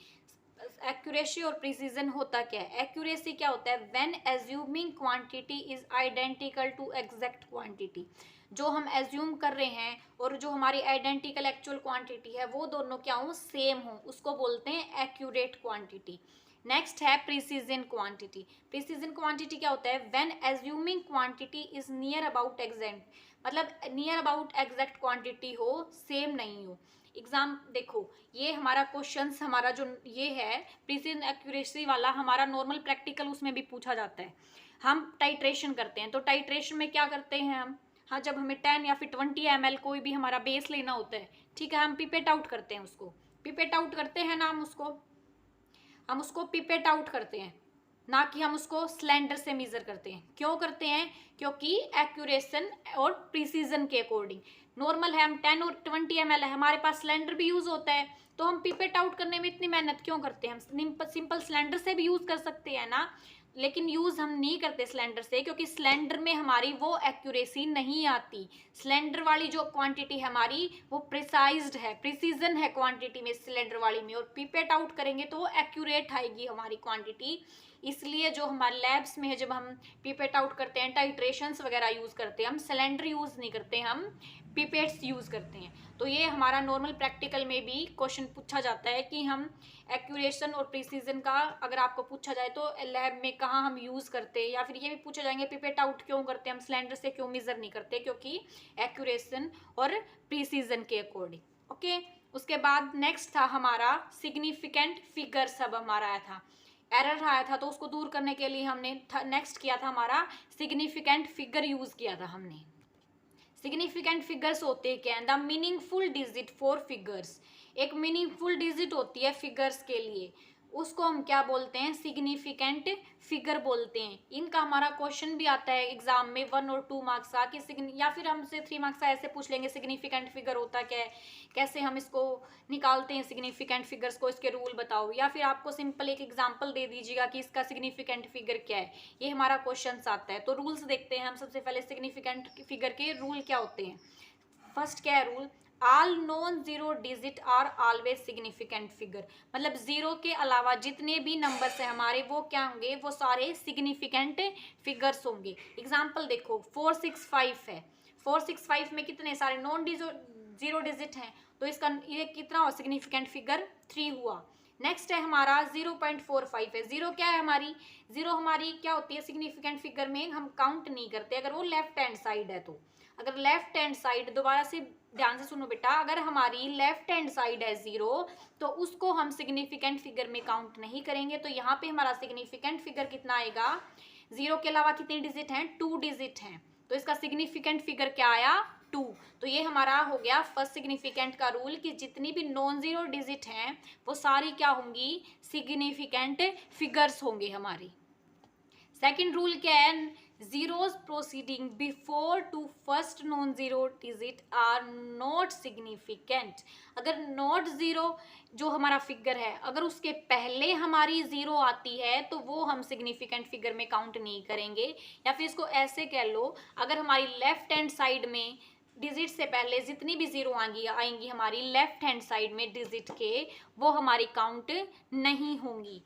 एक्यूरेसी और प्रिसीजन होता क्या है, एक्यूरेसी क्या होता है, when assuming quantity is identical to exact quantity, जो हम एज्यूम कर रहे हैं और जो हमारी आइडेंटिकल एक्चुअल क्वांटिटी है वो दोनों क्या हो, सेम हो, उसको बोलते हैं एक्यूरेट क्वांटिटी। नेक्स्ट है प्रिसीजन क्वांटिटी। प्रिसीजन क्वांटिटी क्या होता है, when assuming quantity is near about exact, मतलब नियर अबाउट एग्जैक्ट क्वांटिटी हो, सेम नहीं हो। एग्जाम देखो, ये हमारा क्वेश्चंस हमारा जो ये है प्रिसीजन एक्यूरेसी वाला, हमारा नॉर्मल प्रैक्टिकल उसमें भी पूछा जाता है। हम टाइट्रेशन करते हैं, तो टाइट्रेशन में क्या करते हैं हम, हाँ, जब हमें 10 या फिर 20 ml कोई भी हमारा बेस लेना होता है, ठीक है, हम पिपेट आउट करते हैं, उसको पिपेट आउट करते हैं ना, हम उसको पिपेट आउट करते हैं, ना कि हम उसको सिलेंडर से मेजर करते हैं। क्यों करते हैं, क्योंकि एक्यूरेशन और प्रिसीजन के अकॉर्डिंग नॉर्मल है, हम 10 और 20 ml है, हमारे पास सिलेंडर भी यूज होता है, तो हम पिपेट आउट करने में इतनी मेहनत क्यों करते हैं, हम सिंपल सिलेंडर से भी यूज कर सकते हैं ना, लेकिन यूज हम नहीं करते सिलेंडर से, क्योंकि सिलेंडर में हमारी वो एक्यूरेसी नहीं आती। सिलेंडर वाली जो क्वांटिटी है हमारी वो प्रिसाइज्ड है, प्रिसीजन है क्वांटिटी में सिलेंडर वाली में, और पिपेट आउट करेंगे तो एक्यूरेट आएगी हमारी क्वांटिटी। इसलिए जो हमारे लैब्स में है, जब हम पिपेट आउट करते हैं, टाइट्रेशंस वगैरह यूज करते हैं, हम सिलेंडर यूज नहीं करते, हम पिपेट्स यूज करते हैं। तो ये हमारा नॉर्मल प्रैक्टिकल में भी क्वेश्चन पूछा जाता है कि हम एक्यूरेशन और प्रिसीजन का अगर आपको पूछा जाए तो लैब में कहाँ हम यूज करते हैं, या फिर ये भी पूछा जाएंगे पिपेट आउट क्यों करते हैं, हम सिलेंडर से क्यों मेजर नहीं करते, क्योंकि एक्यूरेशन और प्रिसीजन के अकॉर्डिंग। ओके, उसके बाद नेक्स्ट था हमारा सिग्निफिकेंट फिगर, सब हमारा आया था, एरर आया था, तो उसको दूर करने के लिए हमने नेक्स्ट किया था हमारा सिग्निफिकेंट फिगर यूज किया था हमने। सिग्निफिकेंट फिगर्स होते क्या हैं, the meaningful digit for figures, एक मीनिंगफुल डिजिट होती है फिगर्स के लिए, उसको हम क्या बोलते हैं, सिग्निफिकेंट फिगर बोलते हैं। इनका हमारा क्वेश्चन भी आता है एग्जाम में 1 और 2 मार्क्स का, कि या फिर हमसे 3 मार्क्स का ऐसे पूछ लेंगे सिग्निफिकेंट फिगर होता क्या है, कैसे हम इसको निकालते हैं सिग्निफिकेंट फिगर्स को, इसके रूल बताओ, या फिर आपको सिंपल एक एग्जाम्पल दे दीजिएगा कि इसका सिग्निफिकेंट फिगर क्या है, ये हमारा क्वेश्चन आता है। तो रूल्स देखते हैं हम सबसे पहले, सिग्निफिकेंट फिगर के रूल क्या होते हैं। फर्स्ट क्या है rule, all non zero digit are always significant figure, मतलब जीरो के अलावा जितने भी नंबर्स हैं हमारे वो क्या होंगे, वो सारे सिग्निफिकेंट फिगर्स होंगे। एग्जांपल देखो 465 है, 465 में कितने सारे नॉन जीरो डिजिट हैं, तो इसका ये कितना हुआ, सिग्निफिकेंट फिगर 3 हुआ। नेक्स्ट है हमारा 0.45 है। जीरो क्या है हमारी, जीरो हमारी क्या होती है सिग्निफिकेंट फिगर में हम काउंट नहीं करते अगर वो लेफ्ट हैंड साइड है तो। अगर लेफ्ट हैंड साइड, दोबारा से ध्यान से सुनो बेटा, अगर हमारी लेफ्ट हैंड साइड है जीरो तो उसको हम सिग्निफिकेंट फिगर में काउंट नहीं करेंगे। तो यहाँ पे हमारा सिग्निफिकेंट फिगर कितना आएगा, जीरो के अलावा कितने डिजिट हैं, 2 डिजिट हैं, तो इसका सिग्निफिकेंट फिगर क्या आया, 2। तो ये हमारा हो गया फर्स्ट सिग्निफिकेंट का रूल कि जितनी भी नॉन जीरो डिजिट हैं वो सारी क्या होंगी, सिग्निफिकेंट फिगर्स होंगे हमारी। सेकंड रूल क्या है, zeros proceeding before to first non-zero digit are not significant। अगर नॉट जीरो जो हमारा फिगर है अगर उसके पहले हमारी जीरो आती है तो वो हम सिग्निफिकेंट फिगर में काउंट नहीं करेंगे। या फिर इसको ऐसे कह लो, अगर हमारी लेफ्ट हैंड साइड में डिजिट से पहले जितनी भी जीरो आएंगी हमारी लेफ्ट हैंड साइड में डिजिट के, वो हमारी काउंट नहीं होंगी,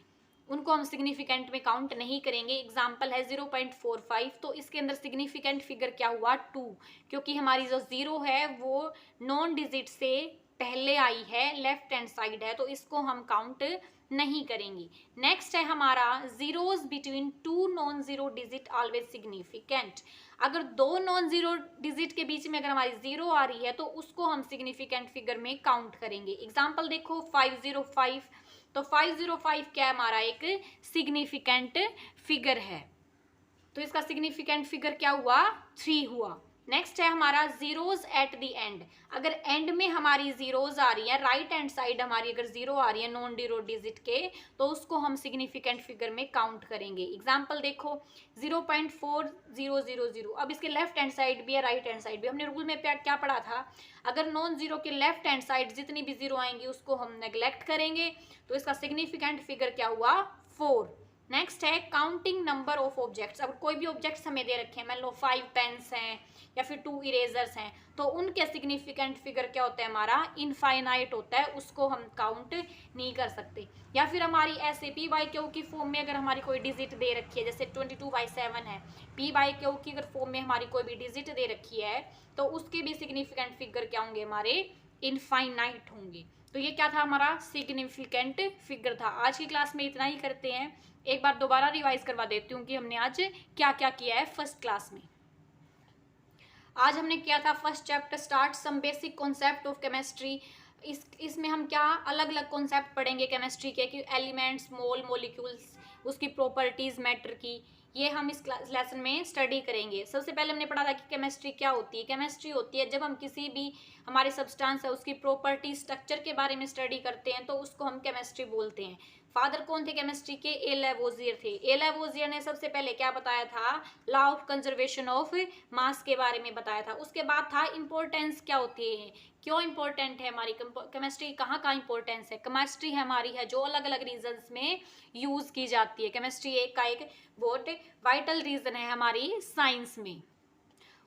उनको हम सिग्निफिकेंट में काउंट नहीं करेंगे। एग्जाम्पल है 0.45, तो इसके अंदर सिग्निफिकेंट फिगर क्या हुआ, 2, क्योंकि हमारी जो जीरो है वो नॉन डिजिट से पहले आई है, लेफ्ट हैंड साइड है, तो इसको हम काउंट नहीं करेंगे। नेक्स्ट है हमारा zeros between two non zero digit always significant. अगर दो नॉन जीरो डिजिट के बीच में अगर हमारी जीरो आ रही है तो उसको हम सिग्निफिकेंट फिगर में काउंट करेंगे। एग्जाम्पल देखो 505, तो 505 क्या है, हमारा एक सिग्निफिकेंट फिगर है, तो इसका सिग्निफिकेंट फिगर क्या हुआ, 3 हुआ। नेक्स्ट है हमारा जीरोज एट द एंड। अगर एंड में हमारी जीरोज आ रही है, राइट हैंड साइड हमारी अगर जीरो आ रही है नॉन जीरो डिजिट के, तो उसको हम सिग्निफिकेंट फिगर में काउंट करेंगे। एग्जांपल देखो 0.4000। अब इसके लेफ्ट हैंड साइड भी है, राइट हैंड साइड भी। हमने रूल में क्या पढ़ा था, अगर नॉन जीरो के लेफ्ट हैंड साइड जितनी भी जीरो आएंगी उसको हम नेग्लेक्ट करेंगे, तो इसका सिग्निफिकेंट फिगर क्या हुआ, 4। नेक्स्ट है काउंटिंग नंबर ऑफ ऑब्जेक्ट्स। अगर कोई भी ऑब्जेक्ट्स हमें दे रखे हैं, मान लो 5 पेन्स हैं या फिर 2 इरेजर्स हैं, तो उनके सिग्निफिकेंट फिगर क्या होता है, हमारा इनफाइनाइट होता है, उसको हम काउंट नहीं कर सकते। या फिर हमारी ऐसे पी बाई क्यू की फॉर्म में अगर हमारी कोई डिजिट दे रखी है, जैसे 22/7 है, पी बाई क्यू की अगर फॉर्म में हमारी कोई भी डिजिट दे रखी है तो उसके भी सिग्निफिकेंट फिगर क्या होंगे, हमारे इनफाइनाइट होंगे। तो ये क्या था, हमारा सिग्निफिकेंट फिगर था। आज की क्लास में इतना ही करते हैं। एक बार दोबारा रिवाइज करवा देती हूँ कि हमने आज क्या क्या किया है फर्स्ट क्लास में। आज हमने किया था first chapter start some basic concept of chemistry. इसमें हम क्या अलग अलग कॉन्सेप्ट पढ़ेंगे केमिस्ट्री के, कि एलिमेंट्स, मोल, मॉलिक्यूल्स, उसकी प्रॉपर्टीज मैटर की, ये हम इस लेसन में स्टडी करेंगे। सबसे पहले हमने पढ़ा था कि केमिस्ट्री क्या होती है। केमिस्ट्री होती है जब हम किसी भी हमारे सब्सटेंस है उसकी प्रॉपर्टी, स्ट्रक्चर के बारे में स्टडी करते हैं तो उसको हम केमिस्ट्री बोलते हैं। फादर कौन थे केमिस्ट्री के, ए लैवोजियर थे। ए लैवोजियर ने सबसे पहले क्या बताया था, law of conservation of mass के बारे में बताया था। उसके बाद था इंपॉर्टेंस क्या होती है, क्यों इंपॉर्टेंट है हमारी केमिस्ट्री, कहाँ का इंपॉर्टेंस है। केमिस्ट्री हमारी है जो अलग अलग रीजन्स में यूज की जाती है। केमिस्ट्री एक का एक बहुत वाइटल रीजन है हमारी साइंस में।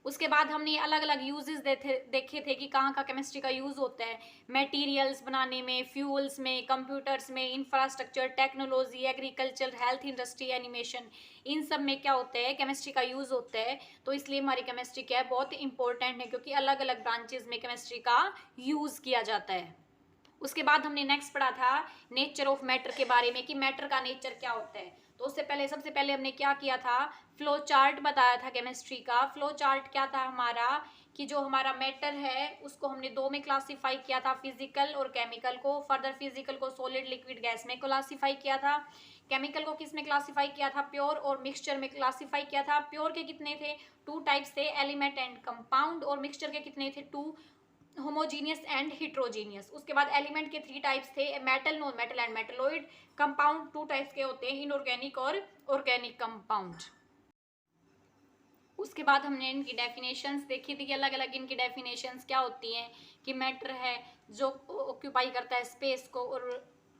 उसके बाद हमने अलग अलग यूजेस देखे थे कि कहाँ का केमिस्ट्री का यूज़ होता है, मटेरियल्स बनाने में, फ्यूल्स में, कंप्यूटर्स में, infrastructure, technology, agriculture, health industry, animation, इन सब में क्या होता है, केमिस्ट्री का यूज़ होता है। तो इसलिए हमारी केमिस्ट्री क्या है, बहुत इंपॉर्टेंट है, क्योंकि अलग अलग ब्रांचेज में केमिस्ट्री का यूज़ किया जाता है। उसके बाद हमने नेक्स्ट पढ़ा था नेचर ऑफ मैटर के बारे में, कि मैटर का नेचर क्या होता है। तो उससे पहले सबसे पहले हमने क्या किया था, फ्लो चार्ट बताया था केमिस्ट्री का। फ्लो चार्ट क्या था हमारा, कि जो हमारा मैटर है उसको हमने दो में क्लासीफाई किया था, फिजिकल और केमिकल को। फर्दर फिजिकल को सॉलिड, लिक्विड, गैस में क्लासीफाई किया था। केमिकल को किस में क्लासीफाई किया था, प्योर और मिक्सचर में क्लासीफाई किया था। प्योर के कितने थे, 2 टाइप्स थे, एलिमेंट एंड कंपाउंड, और मिक्सचर के कितने थे, 2, होमोजीनियस एंड हिट्रोजीनियस। उसके बाद एलिमेंट के 3 टाइप्स थे, metal, non metal and metalloid. Compound 2 types के होते हैं, इनऑर्गेनिक और ऑर्गेनिक कंपाउंड। उसके बाद हमने इनकी डेफिनेशंस देखी थी कि अलग अलग इनकी डेफिनेशंस क्या होती हैं, कि मैटर है जो ऑक्यूपाई करता है स्पेस को और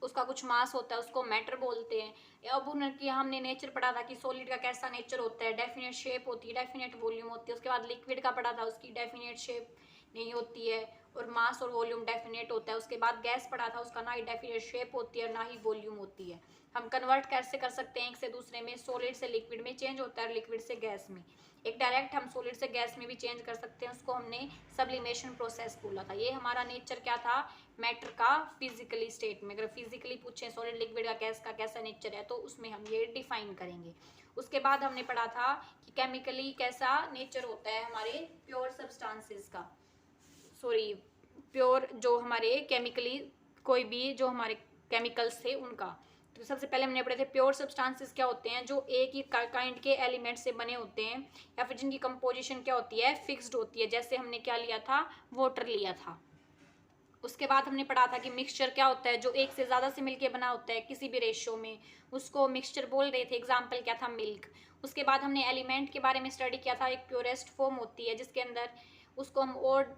उसका कुछ मास होता है, उसको मैटर बोलते हैं। अब उनकी हमने नेचर पढ़ा था कि सॉलिड का कैसा नेचर होता है, डेफिनेट शेप होती है, डेफिनेट वॉल्यूम होती है। उसके बाद लिक्विड का पढ़ा था, उसकी डेफिनेट शेप, नहीं होती है, और मास और वॉल्यूम डेफिनेट होता है। उसके बाद गैस पढ़ा था, उसका ना ही डेफिनेट शेप होती है ना ही वॉल्यूम होती है। हम कन्वर्ट कैसे कर सकते हैं एक से दूसरे में, सॉलिड से लिक्विड में चेंज होता है, लिक्विड से गैस में। एक डायरेक्ट हम सॉलिड से गैस में भी चेंज कर सकते हैं, उसको हमने सब्लिमेशन प्रोसेस बोला था। ये हमारा नेचर क्या था, मैटर का फिजिकली स्टेट में। अगर फिजिकली पूछें सॉलिड लिक्विड का गैस का कैसा नेचर है, तो उसमें हम ये डिफाइन करेंगे। उसके बाद हमने पढ़ा था कि केमिकली कैसा नेचर होता है हमारे प्योर सब्सटेंसेस का, सॉरी प्योर जो हमारे केमिकली कोई भी जो हमारे केमिकल्स थे उनका। तो सबसे पहले हमने पढ़े थे प्योर सब्सटेंसेस क्या होते हैं, जो एक ही काइंड के एलिमेंट से बने होते हैं, या फिर जिनकी कंपोजिशन क्या होती है, फिक्स्ड होती है। जैसे हमने क्या लिया था, वाटर लिया था। उसके बाद हमने पढ़ा था कि मिक्सचर क्या होता है, जो एक से ज़्यादा से मिलके बना होता है किसी भी रेशियो में, उसको मिक्सचर बोल रहे थे। एग्जाम्पल क्या था, मिल्क। उसके बाद हमने एलिमेंट के बारे में स्टडी किया था। एक प्योरेस्ट फॉर्म होती है जिसके अंदर उसको हम और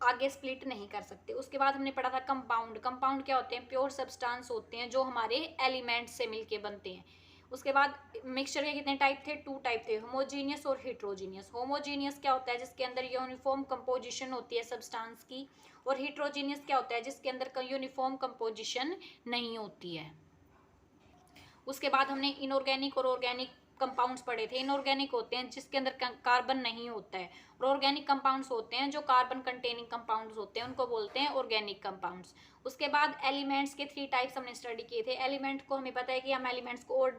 आगे स्प्लिट नहीं कर सकते। उसके बाद हमने पढ़ा था कंपाउंड। कंपाउंड क्या होते हैं, प्योर सब्सटेंस होते हैं जो हमारे एलिमेंट से मिलके बनते हैं। उसके बाद मिक्सचर के कितने टाइप थे, 2 टाइप थे, होमोजीनियस और हेट्रोजीनियस। होमोजीनियस क्या होता है, जिसके अंदर यूनिफॉर्म कंपोजिशन होती है सब्सटेंस की, और हेट्रोजीनियस क्या होता है, जिसके अंदर यूनिफॉर्म कंपोजिशन नहीं होती है। उसके बाद हमने इनऑर्गेनिक और ऑर्गेनिक कंपाउंड्स पढ़े थे। इनऑर्गेनिक होते हैं जिसके अंदर कार्बन नहीं होता है, और ऑर्गेनिक कंपाउंड्स होते हैं जो कार्बन कंटेनिंग कंपाउंड्स होते हैं, उनको बोलते हैं ऑर्गेनिक कंपाउंड्स। उसके बाद एलिमेंट्स के 3 टाइप्स हमने स्टडी किए थे। एलिमेंट को हमें पता है कि हम एलिमेंट्स को और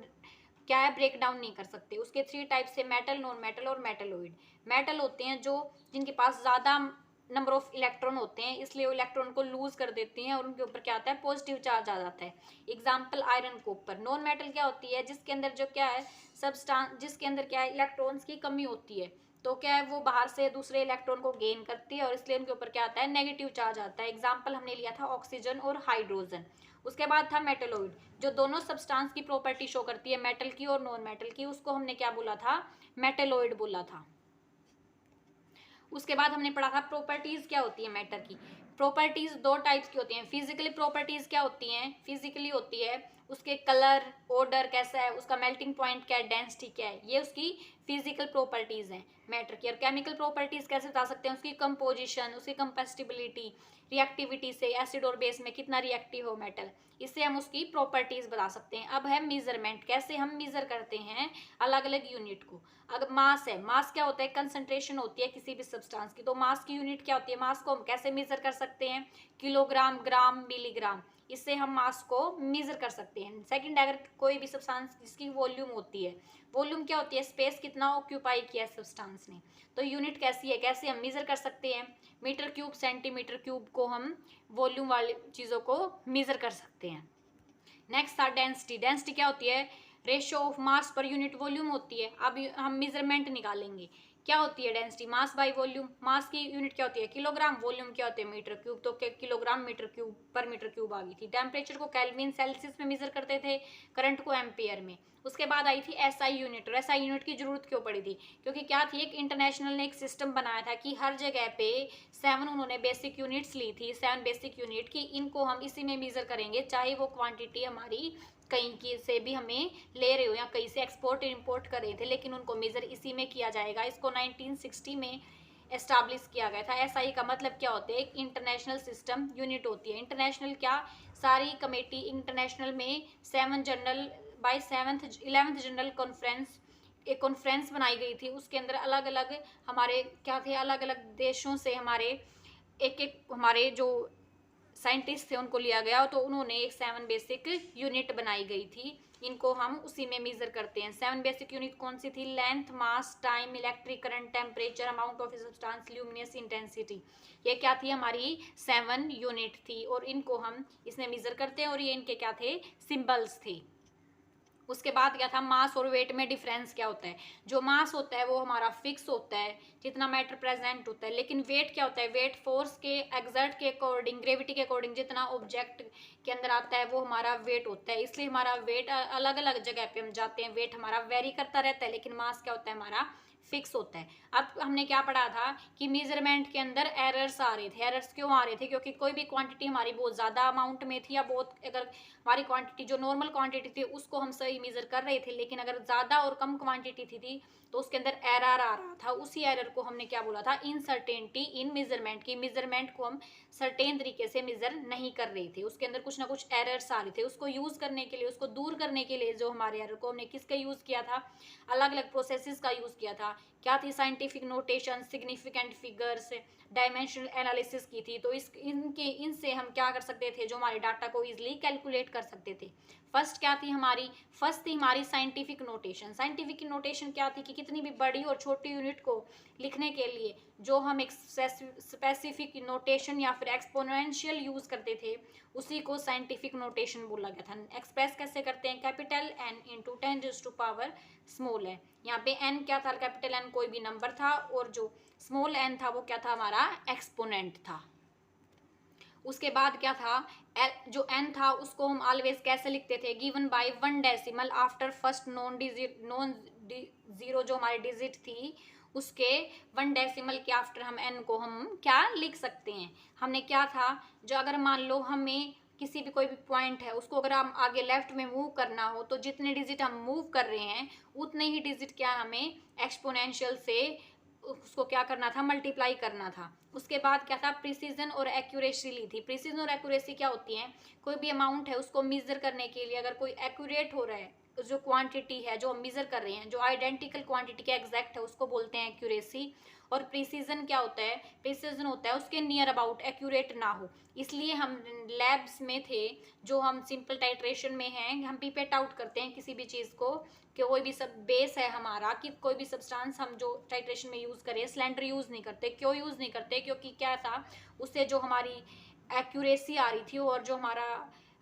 क्या है, ब्रेक डाउन नहीं कर सकते। उसके 3 टाइप्स है, मेटल, नॉन मेटल और मेटलॉइड। मेटल होते हैं जो जिनके पास ज़्यादा नंबर ऑफ इलेक्ट्रॉन होते हैं, इसलिए वो इलेक्ट्रॉन को लूज कर देती हैं और उनके ऊपर क्या आता है, पॉजिटिव चार्ज आ जाता है। Example iron, copper. Non metal क्या होती है, जिसके अंदर जो क्या है सब्सटेंस, जिसके अंदर क्या है इलेक्ट्रॉन्स की कमी होती है, तो क्या है वो बाहर से दूसरे इलेक्ट्रॉन को गेन करती है और इसलिए उनके ऊपर क्या आता है, नेगेटिव चार्ज आता है। एग्जाम्पल हमने लिया था ऑक्सीजन और हाइड्रोजन। उसके बाद था मेटलॉइड, जो दोनों सब्सटेंस की प्रॉपर्टी शो करती है, मेटल की और नॉन मेटल की, उसको हमने क्या बोला था, मेटलॉइड बोला था। उसके बाद हमने पढ़ा था प्रॉपर्टीज क्या होती है मैटर की। प्रॉपर्टीज 2 टाइप्स की होती हैं। फिजिकली प्रॉपर्टीज क्या होती हैं, फिजिकली होती है उसके कलर, ऑर्डर कैसा है, उसका मेल्टिंग पॉइंट क्या है, डेंसिटी क्या है, ये उसकी फिजिकल प्रॉपर्टीज हैं मैटर की। और केमिकल प्रॉपर्टीज कैसे बता सकते हैं, उसकी कंपोजिशन, उसकी कंपेस्टिबिलिटी, रिएक्टिविटी से एसिड और बेस में कितना रिएक्टिव हो मेटल, इससे हम उसकी प्रॉपर्टीज बता सकते हैं। अब है मेजरमेंट, कैसे हम मेजर करते हैं अलग अलग यूनिट को। अगर मास है, मास क्या होता है, कंसंट्रेशन होती है किसी भी सब्सटेंस की, तो मास की यूनिट क्या होती है, मास को हम कैसे मेजर कर सकते हैं, किलोग्राम, ग्राम, मिलीग्राम, इससे हम मास को मेजर कर सकते हैं। सेकंड, अगर कोई भी सब्सटेंस जिसकी वॉल्यूम होती है, वॉल्यूम क्या होती है, स्पेस कितना ऑक्यूपाई किया है सब्सटेंस ने, तो यूनिट कैसी है, कैसे हम मेजर कर सकते हैं, मीटर क्यूब, सेंटीमीटर क्यूब को हम वॉल्यूम वाली चीज़ों को मेजर कर सकते हैं। नेक्स्ट था डेंसिटी। डेंसिटी क्या होती है, ratio of mass per unit volume होती है। अब हम मेजरमेंट निकालेंगे, क्या होती है डेंसिटी, मास बाय वॉल्यूम। मास की यूनिट क्या होती है, किलोग्राम, वॉल्यूम क्या होती है, मीटर क्यूब, तो किलोग्राम मीटर क्यूब पर मीटर क्यूब आ गई थी। टेम्परेचर को केल्विन सेल्सियस में मेजर करते थे, करंट को एम्पियर में। उसके बाद आई थी एसआई यूनिट। और एसआई यूनिट की जरूरत क्यों पड़ी थी, क्योंकि क्या थी, एक इंटरनेशनल ने एक सिस्टम बनाया था कि हर जगह पे 7 उन्होंने बेसिक यूनिट्स ली थी, 7 बेसिक यूनिट की, इनको हम इसी में मेजर करेंगे, चाहे वो क्वांटिटी हमारी कहीं की से भी हमें ले रहे हो या कहीं से एक्सपोर्ट इंपोर्ट कर रहे थे, लेकिन उनको मेजर इसी में किया जाएगा। इसको 1960 में एस्टाब्लिश किया गया था। एसआई का मतलब क्या होता है, एक इंटरनेशनल सिस्टम यूनिट होती है। इंटरनेशनल क्या, सारी कमेटी इंटरनेशनल में 7 general by 11th general conference, एक कॉन्फ्रेंस बनाई गई थी। उसके अंदर अलग अलग हमारे क्या थे, अलग अलग देशों से हमारे एक एक हमारे जो साइंटिस्ट थे उनको लिया गया, तो उन्होंने एक 7 बेसिक यूनिट बनाई गई थी। इनको हम उसी में मेजर करते हैं। 7 बेसिक यूनिट कौन सी थी, length, mass, time, electric current, temperature, amount of substance, luminous intensity, ये क्या थी, हमारी 7 यूनिट थी, और इनको हम इसमें मेजर करते हैं, और ये इनके क्या थे, सिंबल्स थे। उसके बाद क्या था, मास और वेट में डिफरेंस क्या होता है। जो मास होता है वो हमारा फिक्स होता है, जितना मैटर प्रेजेंट होता है, लेकिन वेट क्या होता है, वेट फोर्स के एक्सर्ट के अकॉर्डिंग, ग्रेविटी के अकॉर्डिंग जितना ऑब्जेक्ट के अंदर आता है वो हमारा वेट होता है। इसलिए हमारा वेट अलग अलग जगह पे हम जाते हैं, वेट हमारा वेरी करता रहता है, लेकिन मास क्या होता है हमारा फिक्स होता है। अब हमने क्या पढ़ा था कि मेजरमेंट के अंदर एरर्स आ रहे थे। एरर्स क्यों आ रहे थे? क्योंकि कोई भी क्वांटिटी हमारी बहुत ज़्यादा अमाउंट में थी या बहुत, अगर हमारी क्वांटिटी जो नॉर्मल क्वांटिटी थी उसको हम सही मेजर कर रहे थे, लेकिन अगर ज़्यादा और कम क्वांटिटी थी तो उसके अंदर एरर आ रहा था। उसी एरर को हमने क्या बोला था? इनसर्टेनिटी इन मेजरमेंट। की मेजरमेंट को हम सर्टेन तरीके से मेजर नहीं कर रहे थे, उसके अंदर कुछ ना कुछ एरर्स आ रहे थे। उसको यूज करने के लिए, उसको दूर करने के लिए जो हमारे एरर को हमने किसका यूज किया था? अलग अलग प्रोसेसेस का यूज किया था। क्या थी? Scientific notation, significant figures, dimensional analysis की थी। तो इनसे हम क्या कर सकते थे? जो हमारे डाटा को इजिली कैलकुलेट कर सकते थे। फर्स्ट क्या थी हमारी? फर्स्ट थी हमारी साइंटिफिक नोटेशन। साइंटिफिक नोटेशन क्या थी? कि कितनी भी बड़ी और छोटी यूनिट को लिखने के लिए जो हम एक स्पेसिफिक नोटेशन या फिर एक्सपोनेंशियल यूज करते थे, उसी को साइंटिफिक नोटेशन बोला गया था। एक्सप्रेस कैसे करते हैं? कैपिटल एन इंटू 10⁻⁴ स्मॉल है। यहाँ पे एन क्या था? कैपिटल एन कोई भी नंबर था, और जो स्मॉल एन था वो क्या था? हमारा एक्सपोनेंट था। उसके बाद क्या था? जो एन था उसको हम ऑलवेज कैसे लिखते थे? Given by 1 decimal after first non zero, जो हमारी डिजिट थी उसके 1 डेसिमल के आफ्टर हम एन को हम क्या लिख सकते हैं? हमने क्या था? जो अगर मान लो हमें किसी भी कोई भी पॉइंट है उसको अगर हम आगे लेफ्ट में मूव करना हो, तो जितने डिजिट हम मूव कर रहे हैं उतने ही डिजिट क्या हमें एक्सपोनेंशियल से उसको क्या करना था? मल्टीप्लाई करना था। उसके बाद क्या था? प्रिसीजन और एक्यूरेसी ली थी। प्रिसीजन और एक्यूरेसी क्या होती है? कोई भी अमाउंट है उसको मेजर करने के लिए अगर कोई एक्यूरेट हो रहा है, जो क्वांटिटी है जो हम मेजर कर रहे हैं, जो आइडेंटिकल क्वांटिटी के एग्जैक्ट है, उसको बोलते हैं एक्यूरेसी। और प्रिसीजन क्या होता है? प्रिसीजन होता है उसके नियर अबाउट, एक्यूरेट ना हो। इसलिए हम लैब्स में थे, जो हम सिंपल टाइट्रेशन में हैं, हम पिपेट आउट करते हैं किसी भी चीज़ को, कि कोई भी सब बेस है हमारा, कि कोई भी सब्सटेंस हम जो टाइट्रेशन में यूज़ करें, सिलेंडर यूज़ नहीं करते। क्यों यूज़ नहीं करते? क्योंकि क्या था? उससे जो हमारी एक्यूरेसी आ रही थी और जो हमारा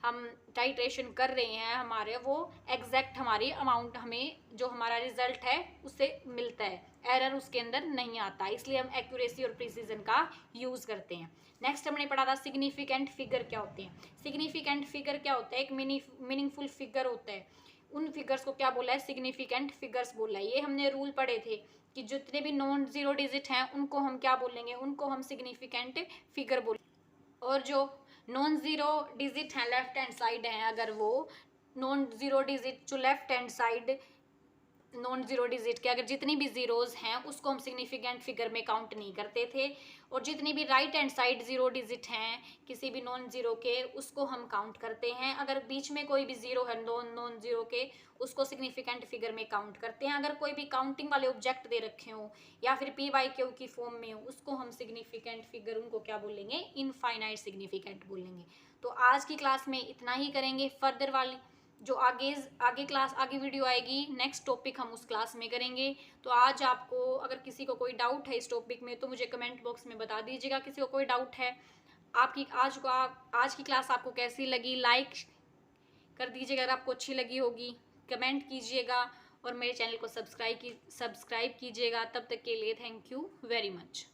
हम टाइट्रेशन कर रहे हैं हमारे, वो एग्जैक्ट हमारी अमाउंट हमें जो हमारा रिजल्ट है उससे मिलता है, एरर उसके अंदर नहीं आता। इसलिए हम एक्यूरेसी और प्रिसीजन का यूज़ करते हैं। नेक्स्ट हमने पढ़ा था सिग्निफिकेंट फिगर क्या होते हैं। सिग्निफिकेंट फिगर क्या होता है? एक मीनिंगफुल फिगर होता है। उन फिगर्स को क्या बोला है? सिग्निफिकेंट फिगर्स बोला है। ये हमने रूल पढ़े थे कि जितने भी नॉन जीरो डिजिट हैं उनको हम क्या बोलेंगे? उनको हम सिग्निफिकेंट फिगर बोलेंगे। और जो नॉन जीरो डिजिट हैं लेफ्ट हैंड साइड हैं, अगर वो नॉन जीरो डिजिट जो left hand side non zero digit के अगर जितनी भी जीरोज हैं उसको हम सिग्निफिकेंट फिगर में काउंट नहीं करते थे। और जितनी भी right hand side zero digit हैं किसी भी नॉन जीरो के, उसको हम काउंट करते हैं। अगर बीच में कोई भी जीरो है नॉन जीरो के, उसको सिग्निफिकेंट फिगर में काउंट करते हैं। अगर कोई भी काउंटिंग वाले ऑब्जेक्ट दे रखे हो या फिर PYQ की फॉर्म में हो, उसको हम सिग्निफिकेंट फिगर उनको क्या बोलेंगे? इनफाइनाइट सिग्निफिकेंट बोलेंगे। तो आज की क्लास में इतना ही करेंगे। फर्दर वाली जो आगे वीडियो आएगी, नेक्स्ट टॉपिक हम उस क्लास में करेंगे। तो आज आपको अगर किसी को कोई डाउट है इस टॉपिक में तो मुझे कमेंट बॉक्स में बता दीजिएगा। किसी को कोई डाउट है आपकी आज की क्लास आपको कैसी लगी, लाइक कर दीजिएगा अगर आपको अच्छी लगी होगी, कमेंट कीजिएगा और मेरे चैनल को सब्सक्राइब कीजिएगा। तब तक के लिए थैंक यू वेरी मच।